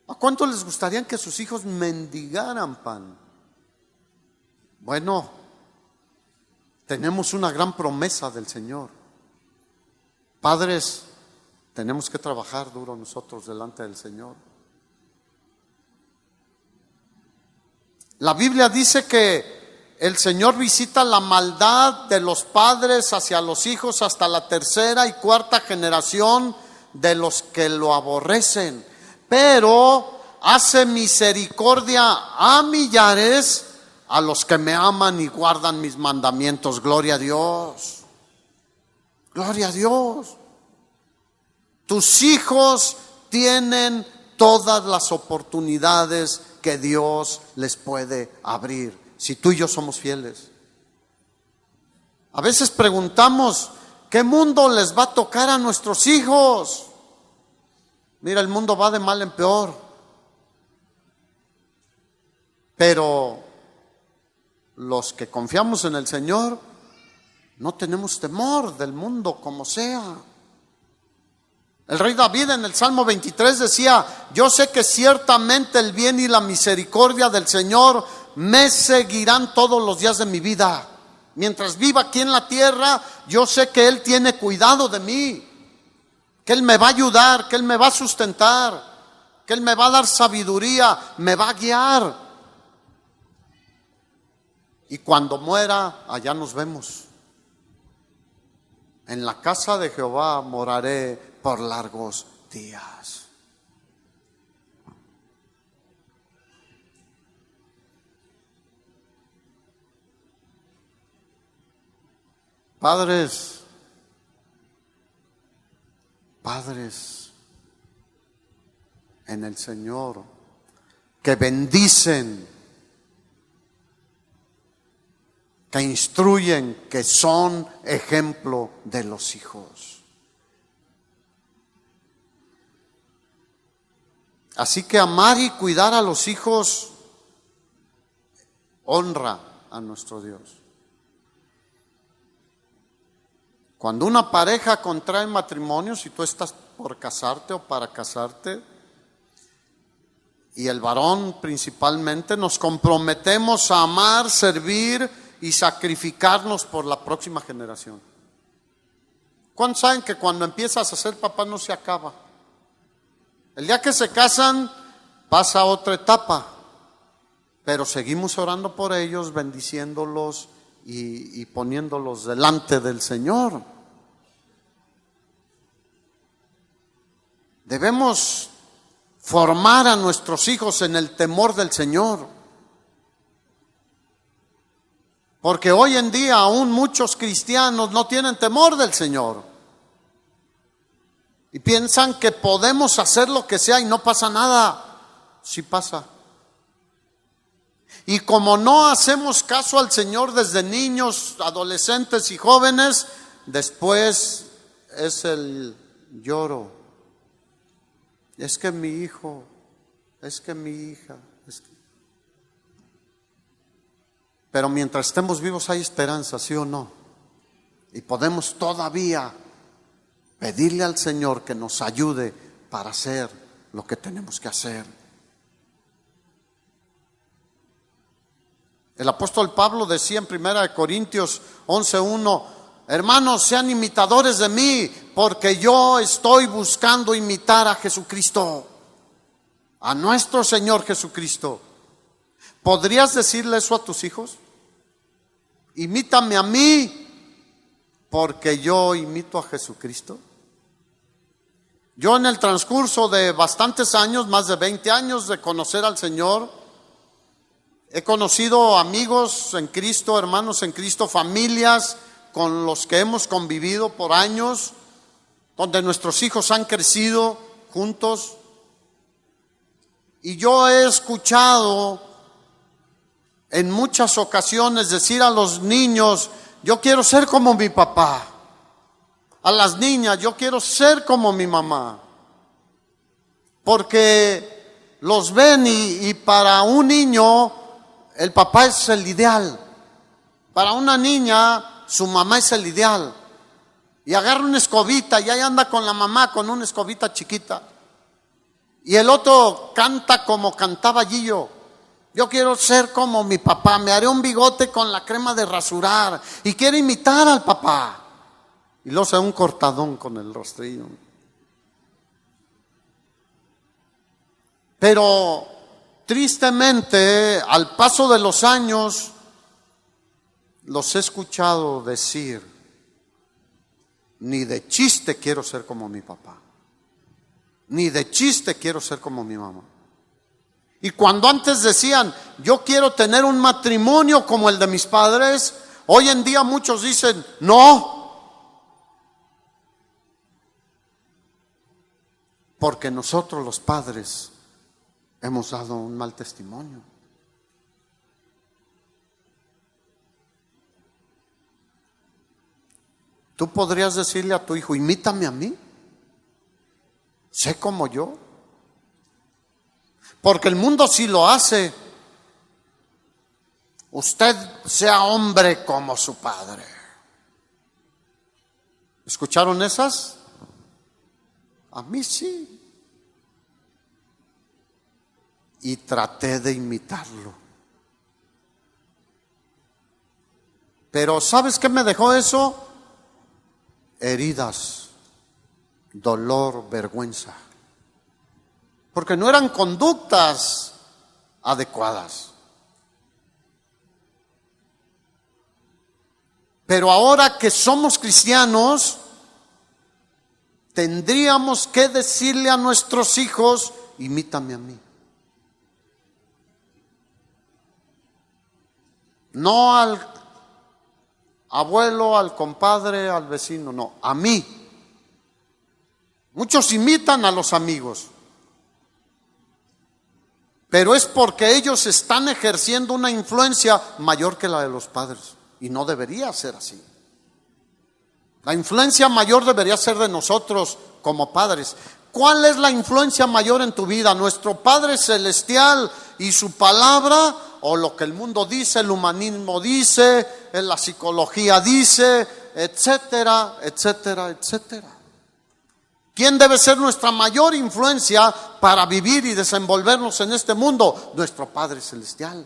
¿A cuánto les gustaría que sus hijos mendigaran pan? Bueno, tenemos una gran promesa del Señor. Padres, tenemos que trabajar duro nosotros delante del Señor. La Biblia dice que el Señor visita la maldad de los padres hacia los hijos hasta la tercera y cuarta generación de los que lo aborrecen, pero hace misericordia a millares a los que me aman y guardan mis mandamientos. Gloria a Dios. Gloria a Dios. Tus hijos tienen todas las oportunidades que Dios les puede abrir, si tú y yo somos fieles. A veces preguntamos, ¿qué mundo les va a tocar a nuestros hijos? Mira, el mundo va de mal en peor. Pero los que confiamos en el Señor, no tenemos temor del mundo como sea. El rey David en el Salmo 23 decía: yo sé que ciertamente el bien y la misericordia del Señor me seguirán todos los días de mi vida. Mientras viva aquí en la tierra, yo sé que Él tiene cuidado de mí, que Él me va a ayudar, que Él me va a sustentar, que Él me va a dar sabiduría, me va a guiar. Y cuando muera, allá nos vemos. En la casa de Jehová moraré por largos días. Padres en el Señor, que bendicen, que instruyen, que son ejemplo de los hijos. Así que amar y cuidar a los hijos honra a nuestro Dios. Cuando una pareja contrae matrimonio, si tú estás por casarte o para casarte, y el varón principalmente, nos comprometemos a amar, servir y sacrificarnos por la próxima generación. ¿Cuántos saben que cuando empiezas a ser papá no se acaba? El día que se casan pasa otra etapa, pero seguimos orando por ellos, bendiciéndolos y poniéndolos delante del Señor. Debemos formar a nuestros hijos en el temor del Señor, porque hoy en día aún muchos cristianos no tienen temor del Señor y piensan que podemos hacer lo que sea y no pasa nada. Sí pasa. Y como no hacemos caso al Señor desde niños, adolescentes y jóvenes, después es el lloro. Es que mi hijo, es que mi hija. Pero mientras estemos vivos hay esperanza, ¿sí o no? Y podemos todavía pedirle al Señor que nos ayude para hacer lo que tenemos que hacer. El apóstol Pablo decía en 1 Corintios 11:1: hermanos, sean imitadores de mí, porque yo estoy buscando imitar a Jesucristo, a nuestro Señor Jesucristo. ¿Podrías decirle eso a tus hijos? Imítame a mí, porque yo imito a Jesucristo. Yo en el transcurso de bastantes años, más de 20 años de conocer al Señor, he conocido amigos en Cristo, hermanos en Cristo, familias con los que hemos convivido por años, donde nuestros hijos han crecido juntos. Y yo he escuchado en muchas ocasiones decir a los niños, yo quiero ser como mi papá. A las niñas, yo quiero ser como mi mamá. Porque los ven y para un niño el papá es el ideal. Para una niña su mamá es el ideal. Y agarra una escobita y ahí anda con la mamá con una escobita chiquita. Y el otro canta como cantaba Gillo. Yo quiero ser como mi papá, me haré un bigote con la crema de rasurar y quiero imitar al papá. Y luego se da un cortadón con el rostrillo. Pero tristemente, al paso de los años, los he escuchado decir, ni de chiste quiero ser como mi papá, ni de chiste quiero ser como mi mamá. Y cuando antes decían, yo quiero tener un matrimonio como el de mis padres, hoy en día muchos dicen, no. Porque nosotros los padres hemos dado un mal testimonio. Tú podrías decirle a tu hijo, imítame a mí, sé como yo. Porque el mundo sí lo hace. Usted sea hombre como su padre. ¿Escucharon esas? A mí sí. Y traté de imitarlo. Pero ¿sabes qué me dejó eso? Heridas, dolor, vergüenza. Porque no eran conductas adecuadas. Pero ahora que somos cristianos, tendríamos que decirle a nuestros hijos, imítame a mí. No al abuelo, al compadre, al vecino, no, a mí. Muchos imitan a los amigos. Pero es porque ellos están ejerciendo una influencia mayor que la de los padres. Y no debería ser así. La influencia mayor debería ser de nosotros como padres. ¿Cuál es la influencia mayor en tu vida? ¿Nuestro Padre Celestial y su palabra? ¿O lo que el mundo dice, el humanismo dice, la psicología dice, etcétera, etcétera, etcétera? ¿Quién debe ser nuestra mayor influencia para vivir y desenvolvernos en este mundo? Nuestro Padre Celestial.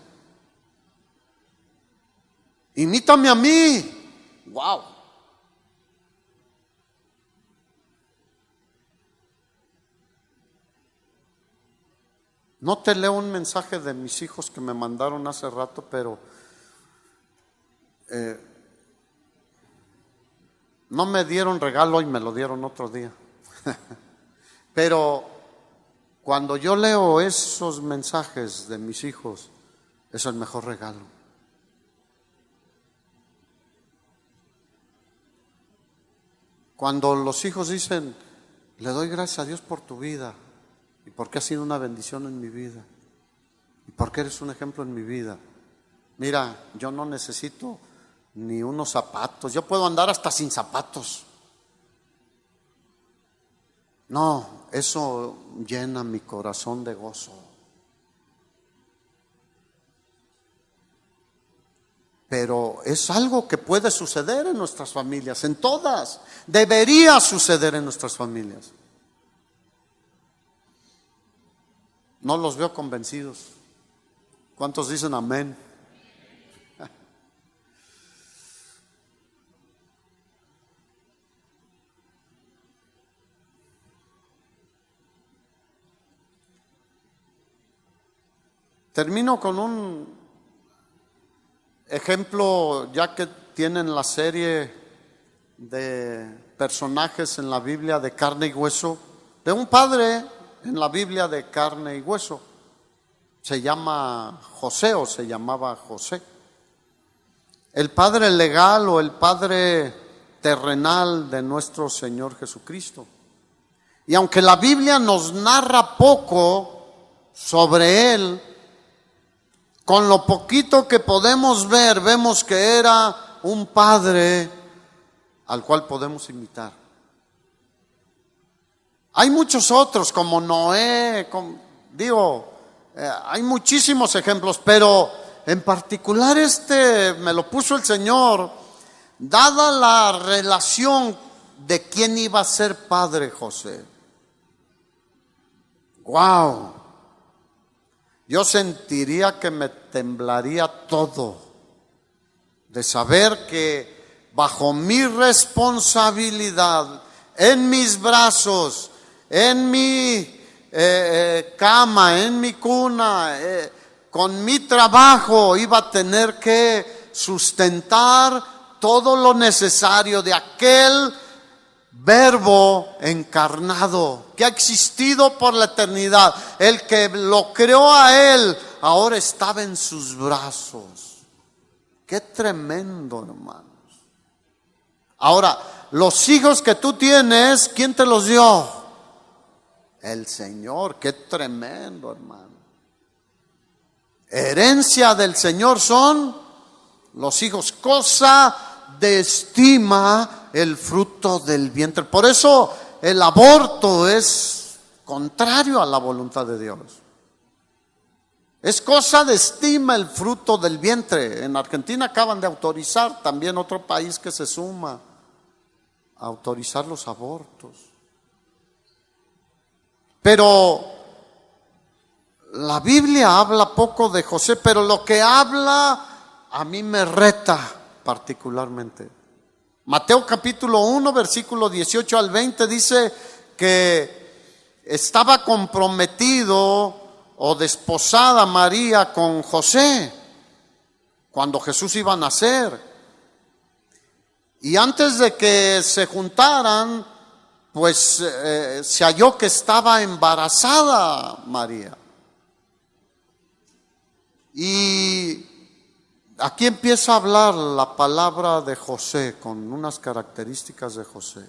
Imítame a mí. Wow. No te leo un mensaje de mis hijos que me mandaron hace rato, pero no me dieron regalo y me lo dieron otro día. Pero cuando yo leo esos mensajes de mis hijos, es el mejor regalo. Cuando los hijos dicen, le doy gracias a Dios por tu vida y porque has sido una bendición en mi vida y porque eres un ejemplo en mi vida. Mira, yo no necesito ni unos zapatos, yo puedo andar hasta sin zapatos. No, eso llena mi corazón de gozo. Pero es algo que puede suceder en nuestras familias, en todas. Debería suceder en nuestras familias. No los veo convencidos. ¿Cuántos dicen amén? Termino con un ejemplo, ya que tienen la serie de personajes en la Biblia de carne y hueso, de un padre en la Biblia de carne y hueso. Se llama José o se llamaba José. El padre legal o el padre terrenal de nuestro Señor Jesucristo. Y aunque la Biblia nos narra poco sobre él, Con lo poquito que podemos ver, vemos que era un padre al cual podemos imitar. Hay muchos otros, como Noé, hay muchísimos ejemplos, pero en particular me lo puso el Señor, dada la relación de quién iba a ser padre José. ¡Wow! Yo sentiría que me temblaría todo de saber que bajo mi responsabilidad, en mis brazos, en mi cama, en mi cuna, con mi trabajo, iba a tener que sustentar todo lo necesario de aquel Verbo encarnado que ha existido por la eternidad. El que lo creó a él ahora estaba en sus brazos. Qué tremendo, hermanos. Ahora, los hijos que tú tienes, ¿quién te los dio? El Señor. Qué tremendo, hermano. Herencia del Señor son los hijos, cosa de estima el fruto del vientre. Por eso el aborto es contrario a la voluntad de Dios. Es cosa de estima el fruto del vientre. En Argentina acaban de autorizar, también otro país que se suma a autorizar los abortos. Pero la Biblia habla poco de José, pero lo que habla a mí me reta particularmente. Mateo capítulo 1, versículo 18 al 20 dice que estaba comprometido o desposada María con José cuando Jesús iba a nacer. Y antes de que se juntaran, pues se halló que estaba embarazada María. Y aquí empieza a hablar la palabra de José con unas características de José.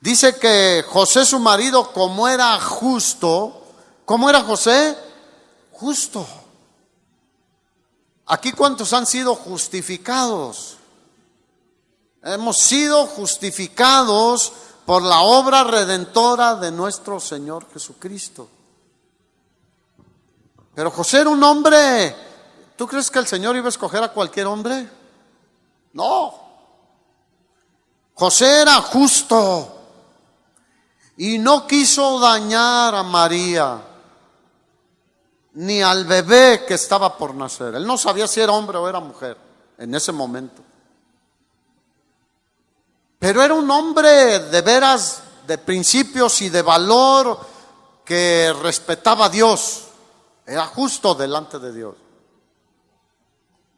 Dice que José su marido, como era justo, ¿cómo era José? Justo. Aquí ¿cuántos han sido justificados? Hemos sido justificados por la obra redentora de nuestro Señor Jesucristo. Pero José era un hombre. ¿Tú crees que el Señor iba a escoger a cualquier hombre? No. José era justo y no quiso dañar a María ni al bebé que estaba por nacer. Él no sabía si era hombre o era mujer en ese momento. Pero era un hombre de veras, de principios y de valor, que respetaba a Dios. Era justo delante de Dios.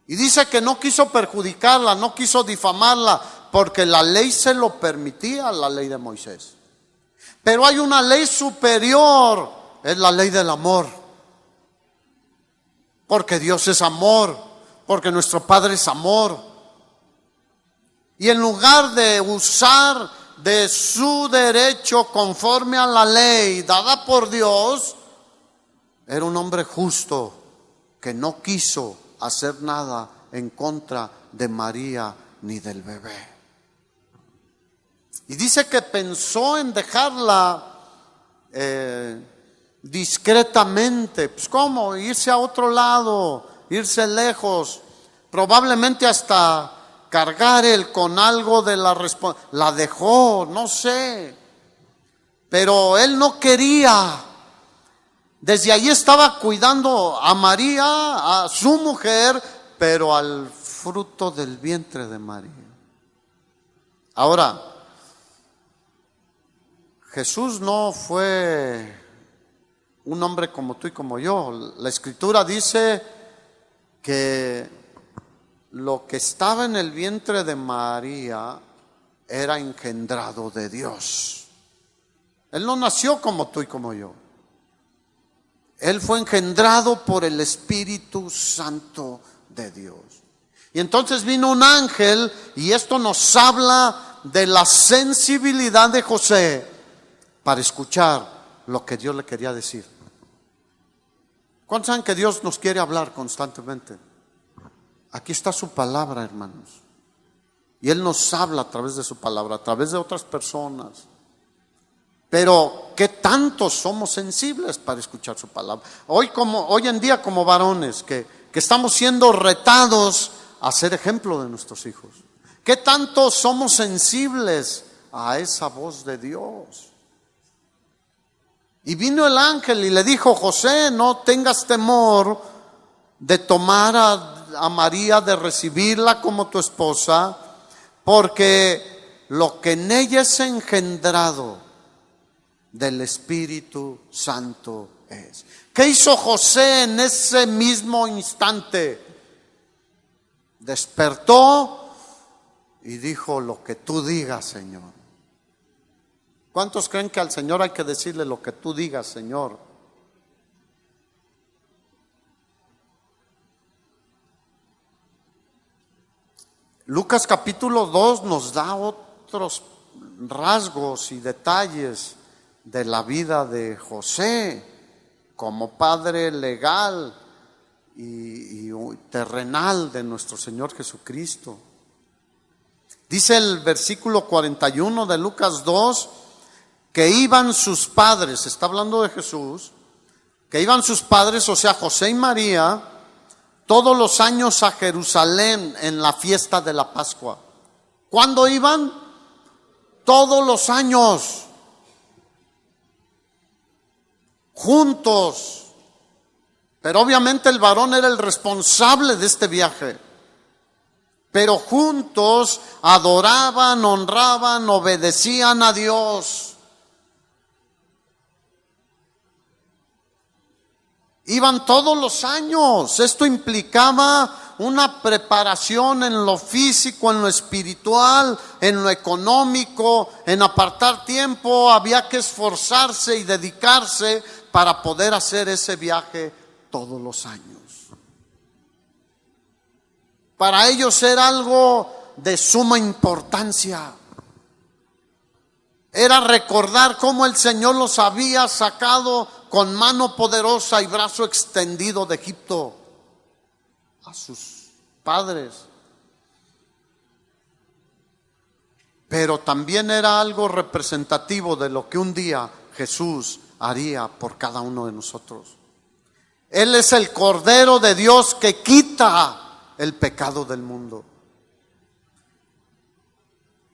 Y dice que no quiso perjudicarla, no quiso difamarla, porque la ley se lo permitía, la ley de Moisés. Pero hay una ley superior, es la ley del amor. Porque Dios es amor, porque nuestro Padre es amor. Y en lugar de usar de su derecho conforme a la ley dada por Dios, era un hombre justo que no quiso hacer nada en contra de María ni del bebé. Y dice que pensó en dejarla discretamente. Pues ¿cómo? Irse a otro lado, irse lejos, probablemente hasta cargar él con algo de la responsabilidad. La dejó, no sé, pero él no quería. Desde ahí estaba cuidando a María, a su mujer, pero al fruto del vientre de María. Ahora, Jesús no fue un hombre como tú y como yo. La Escritura dice que lo que estaba en el vientre de María era engendrado de Dios. Él no nació como tú y como yo. Él fue engendrado por el Espíritu Santo de Dios. Y entonces vino un ángel, y esto nos habla de la sensibilidad de José para escuchar lo que Dios le quería decir. ¿Cuántos saben que Dios nos quiere hablar constantemente? Aquí está su palabra, hermanos. Y Él nos habla a través de su palabra, a través de otras personas. Pero ¿qué tanto somos sensibles para escuchar su palabra? Hoy en día como varones que estamos siendo retados a ser ejemplo de nuestros hijos. ¿Qué tanto somos sensibles a esa voz de Dios? Y vino el ángel y le dijo: José, no tengas temor de tomar a María, de recibirla como tu esposa, porque lo que en ella es engendrado del Espíritu Santo es. ¿Qué hizo José en ese mismo instante? Despertó y dijo: lo que tú digas, Señor. ¿Cuántos creen que al Señor hay que decirle lo que tú digas, Señor? Lucas capítulo 2 nos da otros rasgos y detalles de la vida de José como padre legal y terrenal de nuestro Señor Jesucristo. Dice el versículo 41 de Lucas 2 que iban sus padres, está hablando de Jesús, que iban sus padres, o sea, José y María, todos los años a Jerusalén en la fiesta de la Pascua. ¿Cuándo iban? Todos los años, juntos. Pero obviamente el varón era el responsable de este viaje. Pero juntos adoraban, honraban, obedecían a Dios. Iban todos los años. Esto implicaba una preparación en lo físico, en lo espiritual, en lo económico, en apartar tiempo. Había que esforzarse y dedicarse para poder hacer ese viaje todos los años. Para ellos era algo de suma importancia. Era recordar cómo el Señor los había sacado con mano poderosa y brazo extendido de Egipto a sus padres. Pero también era algo representativo de lo que un día Jesús haría por cada uno de nosotros. Él es el Cordero de Dios que quita el pecado del mundo.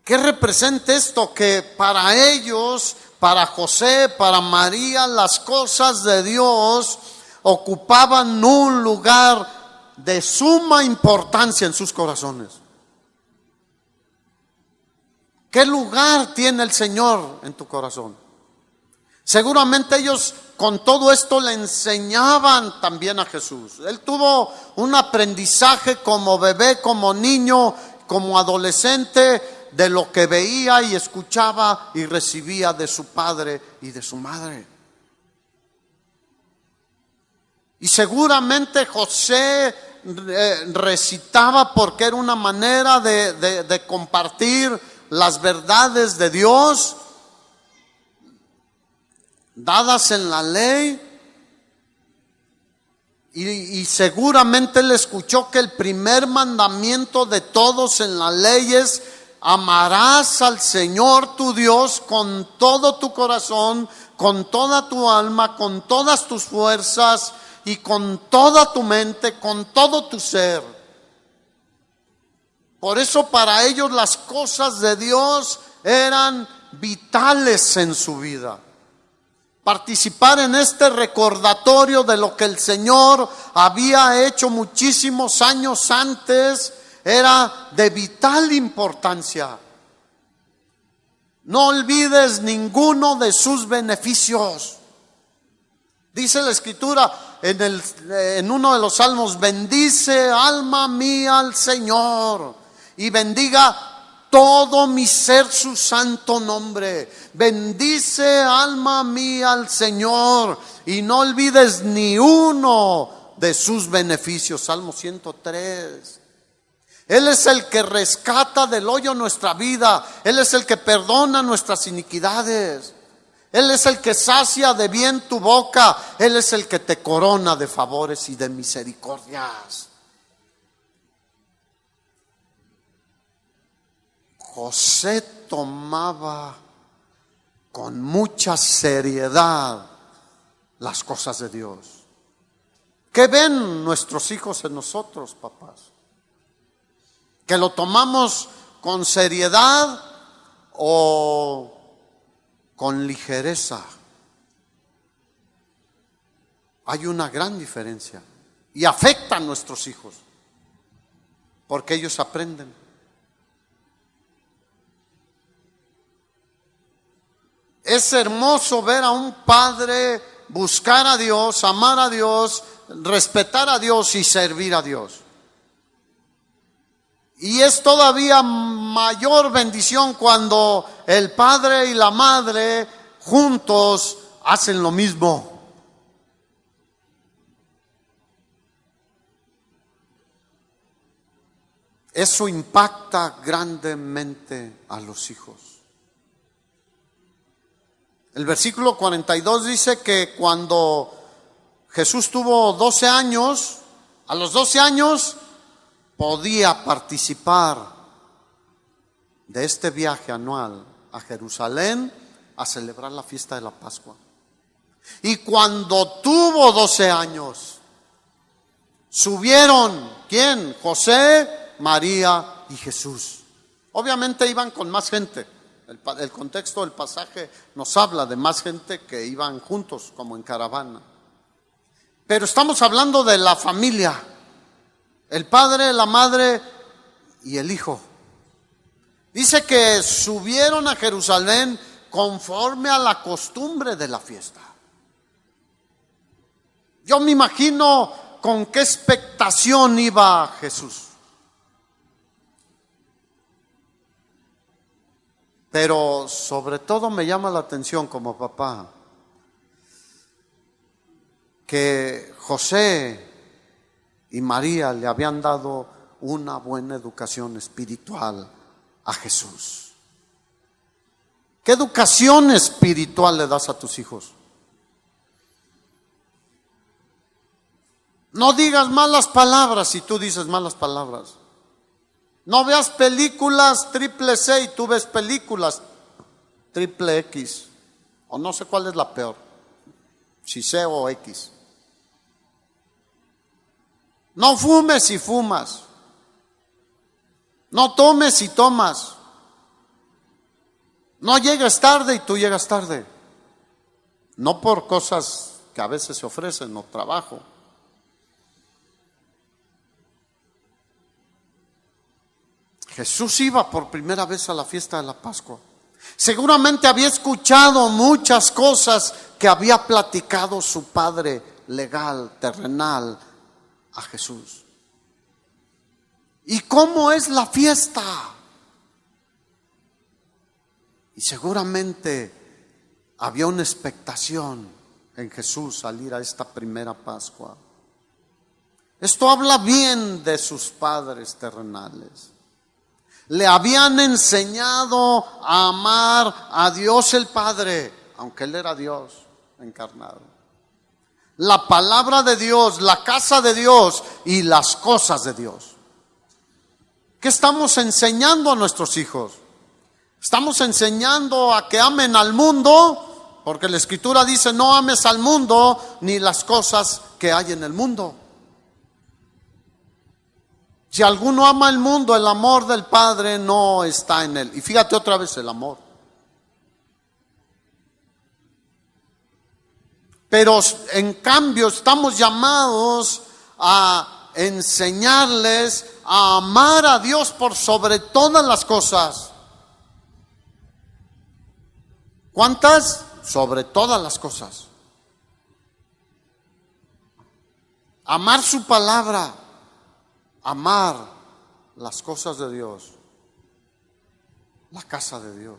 ¿Qué representa esto? Que para ellos, para José, para María, las cosas de Dios ocupaban un lugar de suma importancia en sus corazones. ¿Qué lugar tiene el Señor en tu corazón? Seguramente ellos con todo esto le enseñaban también a Jesús. Él tuvo un aprendizaje como bebé, como niño, como adolescente, de lo que veía y escuchaba y recibía de su padre y de su madre. Y seguramente José recitaba porque era una manera de compartir las verdades de Dios dadas en la ley. Y seguramente él escuchó que el primer mandamiento de todos en la ley es: amarás al Señor tu Dios con todo tu corazón, con toda tu alma, con todas tus fuerzas y con toda tu mente, con todo tu ser. Por eso para ellos las cosas de Dios eran vitales en su vida. Participar en este recordatorio de lo que el Señor había hecho muchísimos años antes era de vital importancia. No olvides ninguno de sus beneficios. Dice la Escritura en uno de los salmos: bendice alma mía al Señor y bendiga todo mi ser su santo nombre. Bendice alma mía al Señor y no olvides ni uno de sus beneficios. Salmo 103. Él es el que rescata del hoyo nuestra vida. Él es el que perdona nuestras iniquidades. Él es el que sacia de bien tu boca. Él es el que te corona de favores y de misericordias. José tomaba con mucha seriedad las cosas de Dios. ¿Qué ven nuestros hijos en nosotros, papás? ¿Que lo tomamos con seriedad o con ligereza? Hay una gran diferencia y afecta a nuestros hijos porque ellos aprenden. Es hermoso ver a un padre buscar a Dios, amar a Dios, respetar a Dios y servir a Dios. Y es todavía mayor bendición cuando el padre y la madre juntos hacen lo mismo. Eso impacta grandemente a los hijos. El versículo 42 dice que cuando Jesús tuvo 12 años, a los 12 años podía participar de este viaje anual a Jerusalén a celebrar la fiesta de la Pascua. Y cuando tuvo 12 años, subieron, ¿quién? José, María y Jesús. Obviamente iban con más gente. El contexto del pasaje nos habla de más gente que iban juntos, como en caravana. Pero estamos hablando de la familia. El padre, la madre y el hijo. Dice que subieron a Jerusalén conforme a la costumbre de la fiesta. Yo me imagino con qué expectación iba Jesús. Pero sobre todo me llama la atención como papá que José y María le habían dado una buena educación espiritual a Jesús. ¿Qué educación espiritual le das a tus hijos? No digas malas palabras si tú dices malas palabras. No veas películas triple C y tú ves películas triple X. O no sé cuál es la peor, si C o X. No fumes si fumas. No tomes si tomas. No llegues tarde y tú llegas tarde. No por cosas que a veces se ofrecen o trabajo. Jesús iba por primera vez a la fiesta de la Pascua. Seguramente había escuchado muchas cosas que había platicado su padre legal, terrenal, a Jesús. ¿Y cómo es la fiesta? Y seguramente había una expectación en Jesús salir a esta primera Pascua. Esto habla bien de sus padres terrenales. Le habían enseñado a amar a Dios el Padre, aunque Él era Dios encarnado. La palabra de Dios, la casa de Dios y las cosas de Dios. ¿Qué estamos enseñando a nuestros hijos? Estamos enseñando a que amen al mundo, porque la Escritura dice: no ames al mundo ni las cosas que hay en el mundo. Si alguno ama el mundo, el amor del Padre no está en él. Y fíjate otra vez el amor. Pero en cambio estamos llamados a enseñarles a amar a Dios por sobre todas las cosas. ¿Cuántas? Sobre todas las cosas. Amar su palabra. Amar las cosas de Dios, la casa de Dios.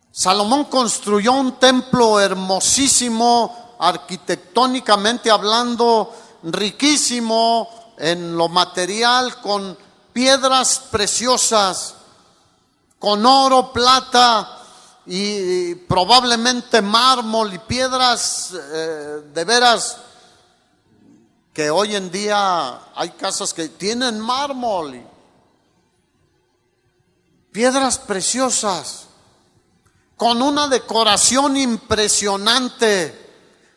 Salomón construyó un templo hermosísimo, arquitectónicamente hablando, riquísimo en lo material, con piedras preciosas, con oro, plata, y probablemente mármol y piedras de veras, que hoy en día hay casas que tienen mármol y piedras preciosas, con una decoración impresionante,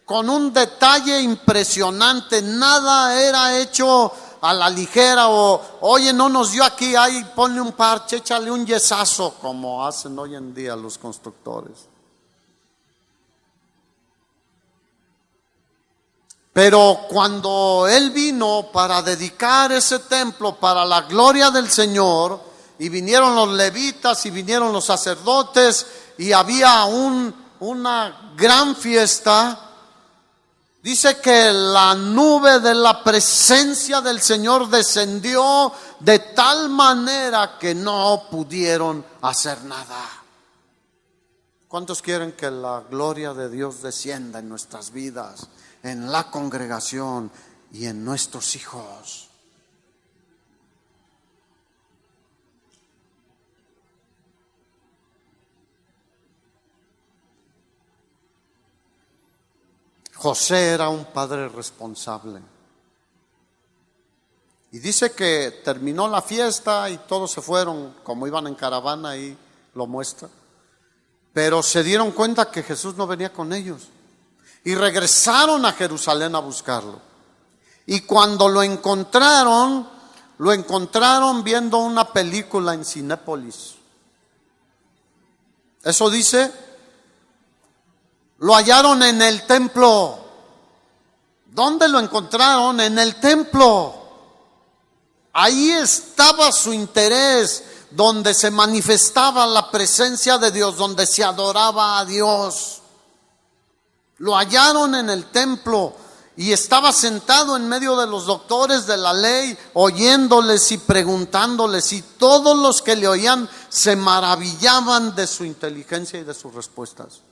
con un detalle impresionante. Nada era hecho a la ligera o, oye, no nos dio aquí, ahí ponle un parche, échale un yesazo, como hacen hoy en día los constructores. Pero cuando Él vino para dedicar ese templo para la gloria del Señor, y vinieron los levitas y vinieron los sacerdotes, y había una gran fiesta, dice que la nube de la presencia del Señor descendió de tal manera que no pudieron hacer nada. ¿Cuántos quieren que la gloria de Dios descienda en nuestras vidas, en la congregación y en nuestros hijos? José era un padre responsable. Y dice que terminó la fiesta y todos se fueron, como iban en caravana, ahí lo muestra. Pero se dieron cuenta que Jesús no venía con ellos. Y regresaron a Jerusalén a buscarlo. Y cuando lo encontraron viendo una película en Cinépolis. Eso dice. Lo hallaron en el templo. ¿Dónde lo encontraron? En el templo. Ahí estaba su interés, donde se manifestaba la presencia de Dios, donde se adoraba a Dios. Lo hallaron en el templo y estaba sentado en medio de los doctores de la ley, oyéndoles y preguntándoles, y todos los que le oían se maravillaban de su inteligencia y de sus respuestas.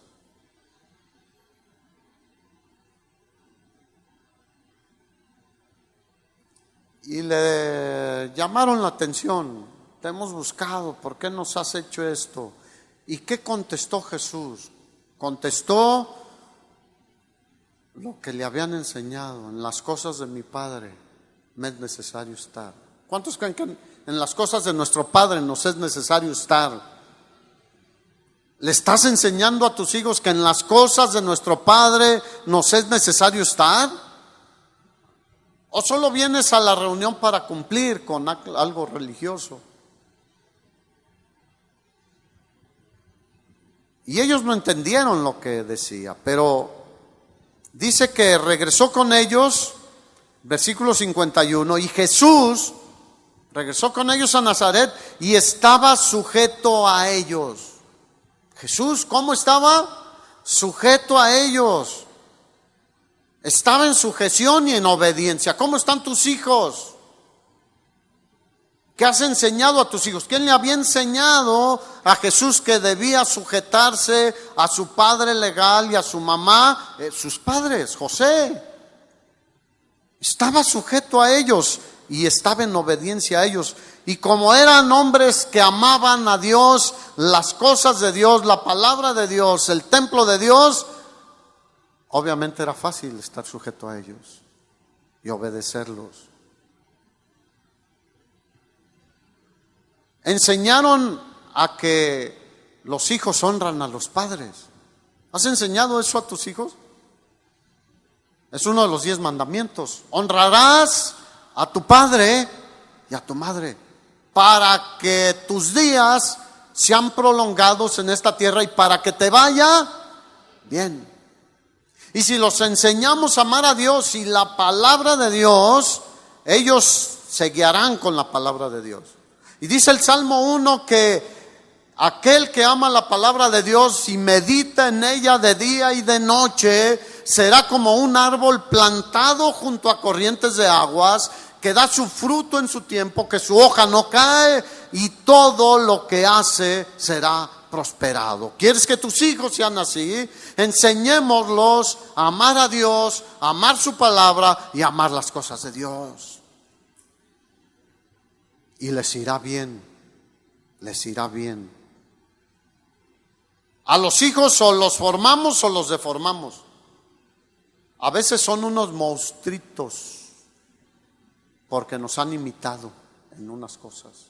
Y le llamaron la atención. Te hemos buscado, ¿por qué nos has hecho esto? ¿Y qué contestó Jesús? Contestó lo que le habían enseñado: en las cosas de mi Padre me es necesario estar. ¿Cuántos creen que en las cosas de nuestro Padre nos es necesario estar? ¿Le estás enseñando a tus hijos que en las cosas de nuestro Padre nos es necesario estar? ¿O solo vienes a la reunión para cumplir con algo religioso? Y ellos no entendieron lo que decía, pero dice que regresó con ellos, versículo 51, y Jesús regresó con ellos a Nazaret y estaba sujeto a ellos. Jesús, ¿cómo estaba? Sujeto a ellos. Estaba en sujeción y en obediencia. ¿Cómo están tus hijos? ¿Qué has enseñado a tus hijos? ¿Quién le había enseñado a Jesús que debía sujetarse a su padre legal y a su mamá? Sus padres, José. Estaba sujeto a ellos y estaba en obediencia a ellos. Y como eran hombres que amaban a Dios, las cosas de Dios, la palabra de Dios, el templo de Dios, obviamente era fácil estar sujeto a ellos y obedecerlos. Enseñaron a que los hijos honran a los padres. ¿Has enseñado eso a tus hijos? Es uno de los 10 mandamientos. Honrarás a tu padre y a tu madre para que tus días sean prolongados en esta tierra y para que te vaya bien. Y si los enseñamos a amar a Dios y la palabra de Dios, ellos se guiarán con la palabra de Dios. Y dice el Salmo 1 que aquel que ama la palabra de Dios y medita en ella de día y de noche, será como un árbol plantado junto a corrientes de aguas, que da su fruto en su tiempo, que su hoja no cae, y todo lo que hace será prosperado. ¿Quieres que tus hijos sean así? Enseñémoslos a amar a Dios, a amar su palabra y a amar las cosas de Dios. Y les irá bien, les irá bien. A los hijos o los formamos o los deformamos. A veces son unos monstruitos porque nos han imitado en unas cosas.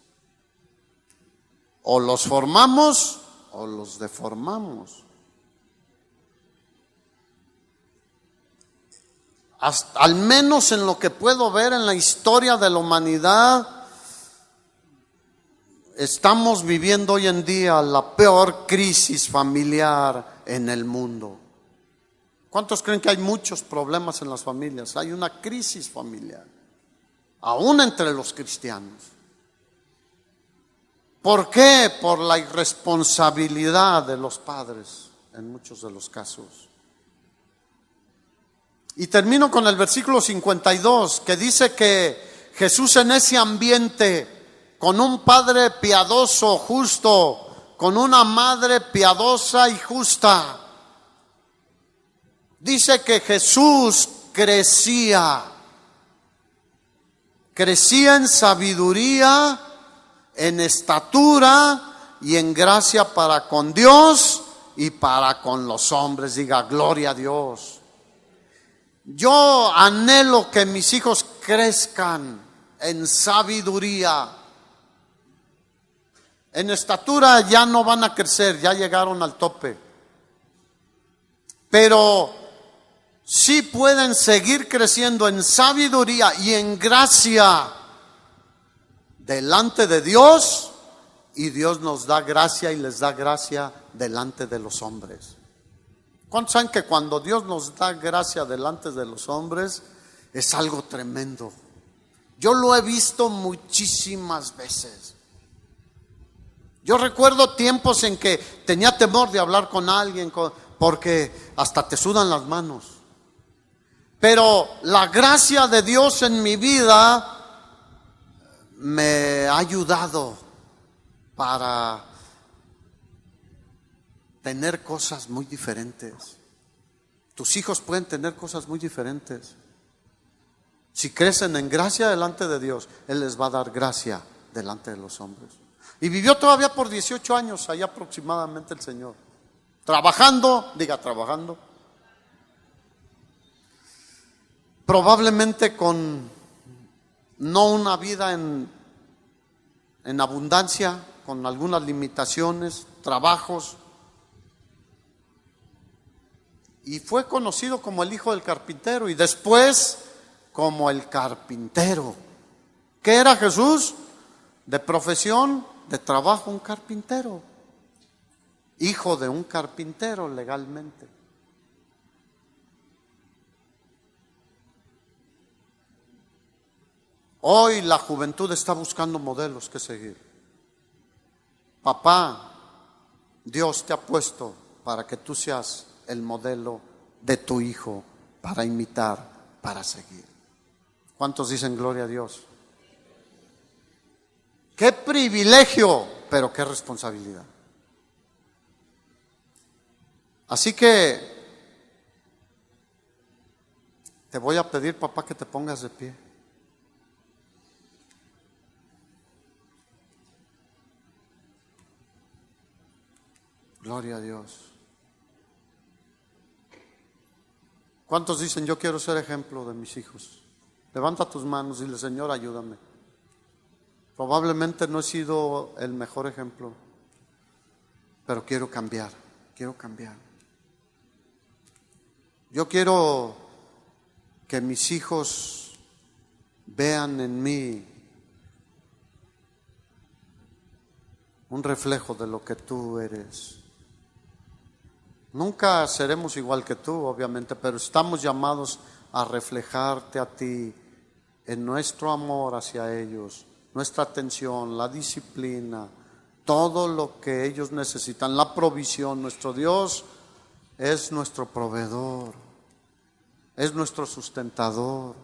O los formamos o los deformamos. Hasta, al menos en lo que puedo ver en la historia de la humanidad, estamos viviendo hoy en día la peor crisis familiar en el mundo. ¿Cuántos creen que hay muchos problemas en las familias? Hay una crisis familiar, aún entre los cristianos. ¿Por qué? Por la irresponsabilidad de los padres en muchos de los casos. Y termino con el versículo 52, que dice que Jesús en ese ambiente, con un padre piadoso, justo, con una madre piadosa y justa, dice que Jesús crecía en sabiduría, en estatura y en gracia para con Dios y para con los hombres. Diga, gloria a Dios. Yo anhelo que mis hijos crezcan en sabiduría. En estatura ya no van a crecer, ya llegaron al tope. Pero sí pueden seguir creciendo en sabiduría y en gracia delante de Dios, y Dios nos da gracia y les da gracia delante de los hombres. ¿Cuántos saben que cuando Dios nos da gracia delante de los hombres es algo tremendo? Yo lo he visto muchísimas veces. Yo recuerdo tiempos en que tenía temor de hablar con alguien porque hasta te sudan las manos. Pero la gracia de Dios en mi vida me ha ayudado para tener cosas muy diferentes. Tus hijos pueden tener cosas muy diferentes. Si crecen en gracia delante de Dios, Él les va a dar gracia delante de los hombres. Y vivió todavía por 18 años ahí aproximadamente el Señor. Trabajando, trabajando. Probablemente con no una vida en abundancia, con algunas limitaciones, trabajos. Y fue conocido como el hijo del carpintero y después como el carpintero. ¿Qué era Jesús? De profesión, de trabajo, un carpintero. Hijo de un carpintero legalmente. Hoy la juventud está buscando modelos que seguir. Papá, Dios te ha puesto para que tú seas el modelo de tu hijo para imitar, para seguir. ¿Cuántos dicen gloria a Dios? Qué privilegio, pero qué responsabilidad. Así que te voy a pedir, papá, que te pongas de pie. Gloria a Dios. ¿Cuántos dicen, yo quiero ser ejemplo de mis hijos? Levanta tus manos y dile, Señor, ayúdame. Probablemente no he sido el mejor ejemplo, pero quiero cambiar, quiero cambiar. Yo quiero que mis hijos vean en mí un reflejo de lo que tú eres. Nunca seremos igual que tú, obviamente, pero estamos llamados a reflejarte a ti en nuestro amor hacia ellos, nuestra atención, la disciplina, todo lo que ellos necesitan, la provisión. Nuestro Dios es nuestro proveedor, es nuestro sustentador.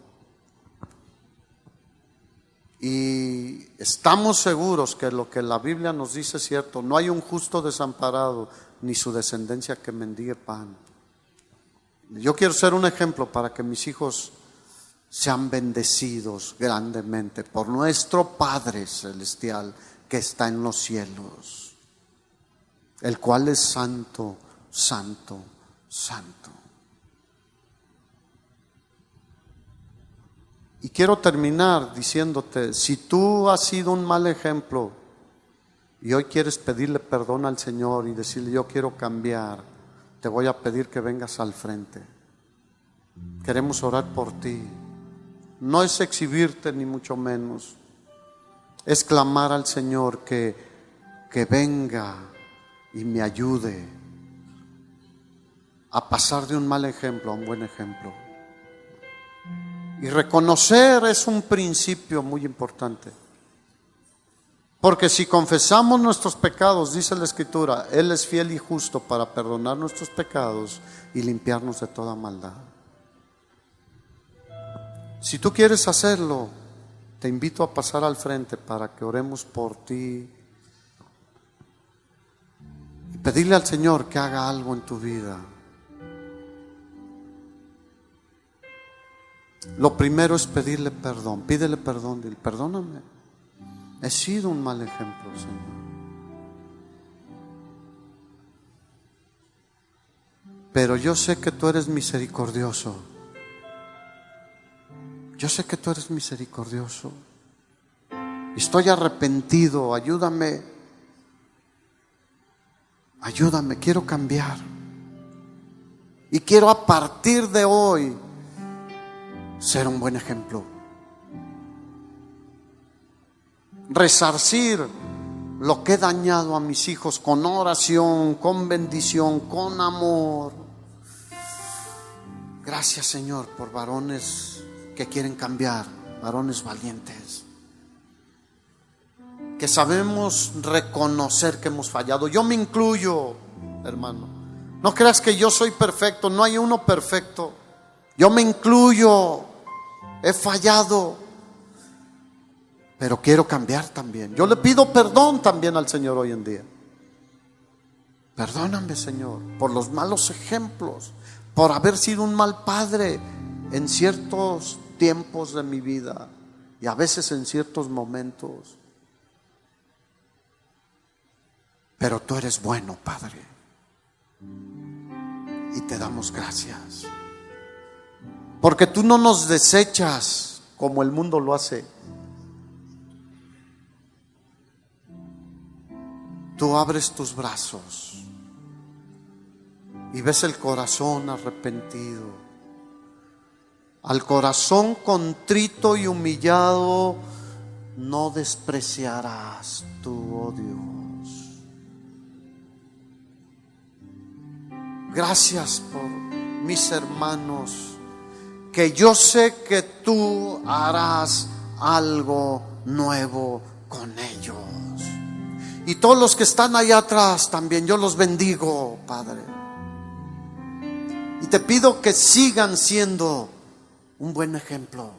Y estamos seguros que lo que la Biblia nos dice es cierto. No hay un justo desamparado, ni su descendencia que mendigue pan. Yo quiero ser un ejemplo para que mis hijos sean bendecidos grandemente por nuestro Padre Celestial que está en los cielos. el cual es santo, santo, santo. Y quiero terminar diciéndote, si tú has sido un mal ejemplo y hoy quieres pedirle perdón al Señor y decirle, yo quiero cambiar, te voy a pedir que vengas al frente. Queremos orar por ti. No es exhibirte ni mucho menos. Es clamar al Señor que venga y me ayude a pasar de un mal ejemplo a un buen ejemplo. Y reconocer es un principio muy importante. Porque si confesamos nuestros pecados, dice la Escritura, Él es fiel y justo para perdonar nuestros pecados y limpiarnos de toda maldad. Si tú quieres hacerlo, te invito a pasar al frente para que oremos por ti y pedirle al Señor que haga algo en tu vida. Lo primero es pedirle perdón. Pídele perdón, dile, perdóname. He sido un mal ejemplo, Señor. Pero yo sé que tú eres misericordioso. Yo sé que tú eres misericordioso. Estoy arrepentido. Ayúdame. Ayúdame. Quiero cambiar. Y quiero a partir de hoy ser un buen ejemplo. Resarcir lo que he dañado a mis hijos con oración, con bendición, con amor. Gracias, Señor, por varones que quieren cambiar, varones valientes, que sabemos reconocer que hemos fallado. Yo me incluyo, hermano. No creas que yo soy perfecto, no hay uno perfecto. Yo me incluyo, he fallado, pero quiero cambiar también. Yo le pido perdón también al Señor hoy en día. Perdóname, Señor, por los malos ejemplos, por haber sido un mal padre en ciertos tiempos de mi vida y a veces en ciertos momentos. Pero tú eres bueno, Padre, y te damos gracias. Porque tú no nos desechas como el mundo lo hace. Tú abres tus brazos y ves el corazón arrepentido. Al corazón contrito y humillado no despreciarás tú, oh Dios. Gracias por mis hermanos, que yo sé que tú harás algo nuevo con ellos. Y todos los que están allá atrás también, yo los bendigo, Padre. Y te pido que sigan siendo un buen ejemplo.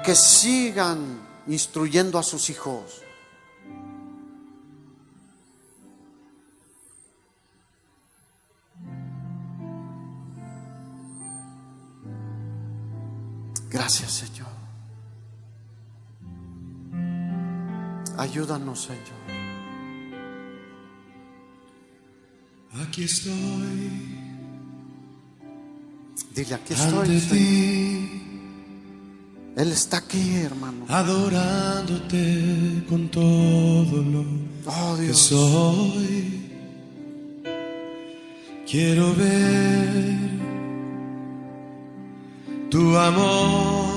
Que sigan instruyendo a sus hijos. Gracias, Señor. Ayúdanos, Señor. Aquí estoy. Dile, aquí estoy, ante Señor. ti, Él está aquí, hermano. adorándote con todo lo que Dios. soy. Quiero ver tu amor,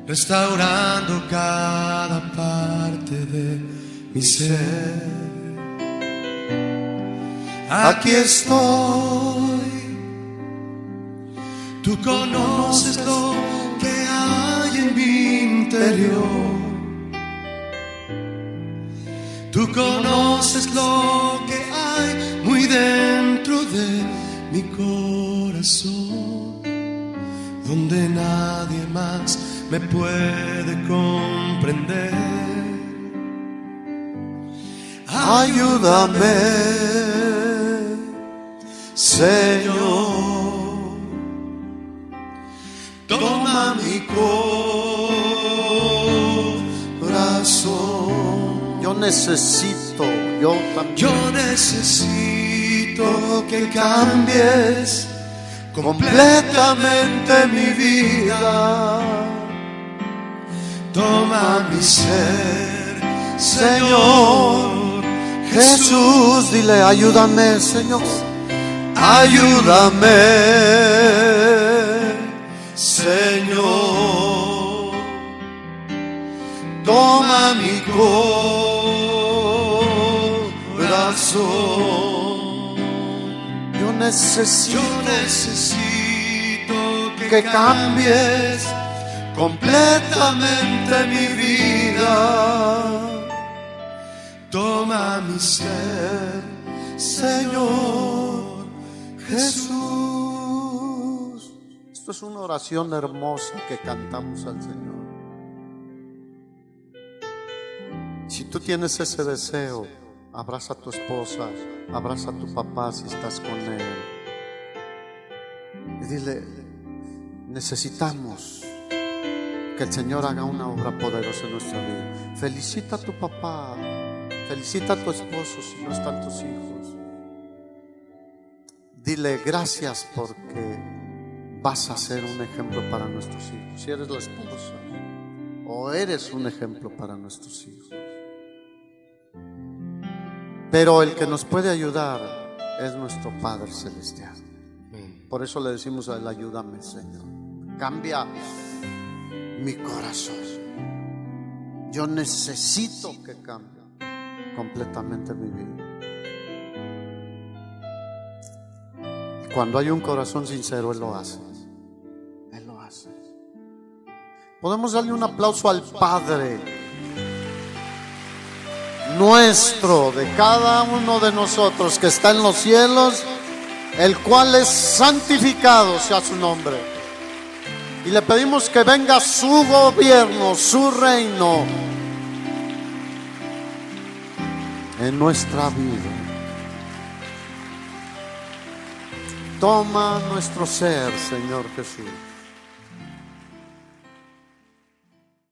restaurando cada parte de mi ser. Aquí estoy, tú conoces lo que hay en mi interior, tú conoces lo que hay muy dentro de mi corazón, donde nadie más me puede comprender. Ayúdame, Señor. Toma mi corazón. necesito, yo también. Yo necesito que cambies completamente mi vida. Toma mi ser, Señor Jesús, dile, ayúdame, Señor. Ayúdame, Señor. Toma mi corazón. Yo necesito que cambies completamente mi vida. Toma mi ser, Señor Jesús. Esto es una oración hermosa que cantamos al Señor. Si tú tienes ese deseo, abraza a tu esposa, abraza a tu papá si estás con él y dile, necesitamos que el Señor haga una obra poderosa en nuestra vida. Felicita a tu papá, felicita a tu esposo si no están tus hijos. Dile gracias porque vas a ser un ejemplo para nuestros hijos. Si eres la esposa o eres un ejemplo para nuestros hijos. Pero el que nos puede ayudar es nuestro Padre Celestial. Por eso le decimos a él, ayúdame, Señor. Cambia mi corazón. Yo necesito que cambie completamente mi vida. Y cuando hay un corazón sincero, Él lo hace. Él lo hace. Podemos darle un aplauso al Padre nuestro, de cada uno de nosotros que está en los cielos, el cual es santificado sea su nombre. Y le pedimos que venga su gobierno, su reino en nuestra vida. Toma nuestro ser, Señor Jesús.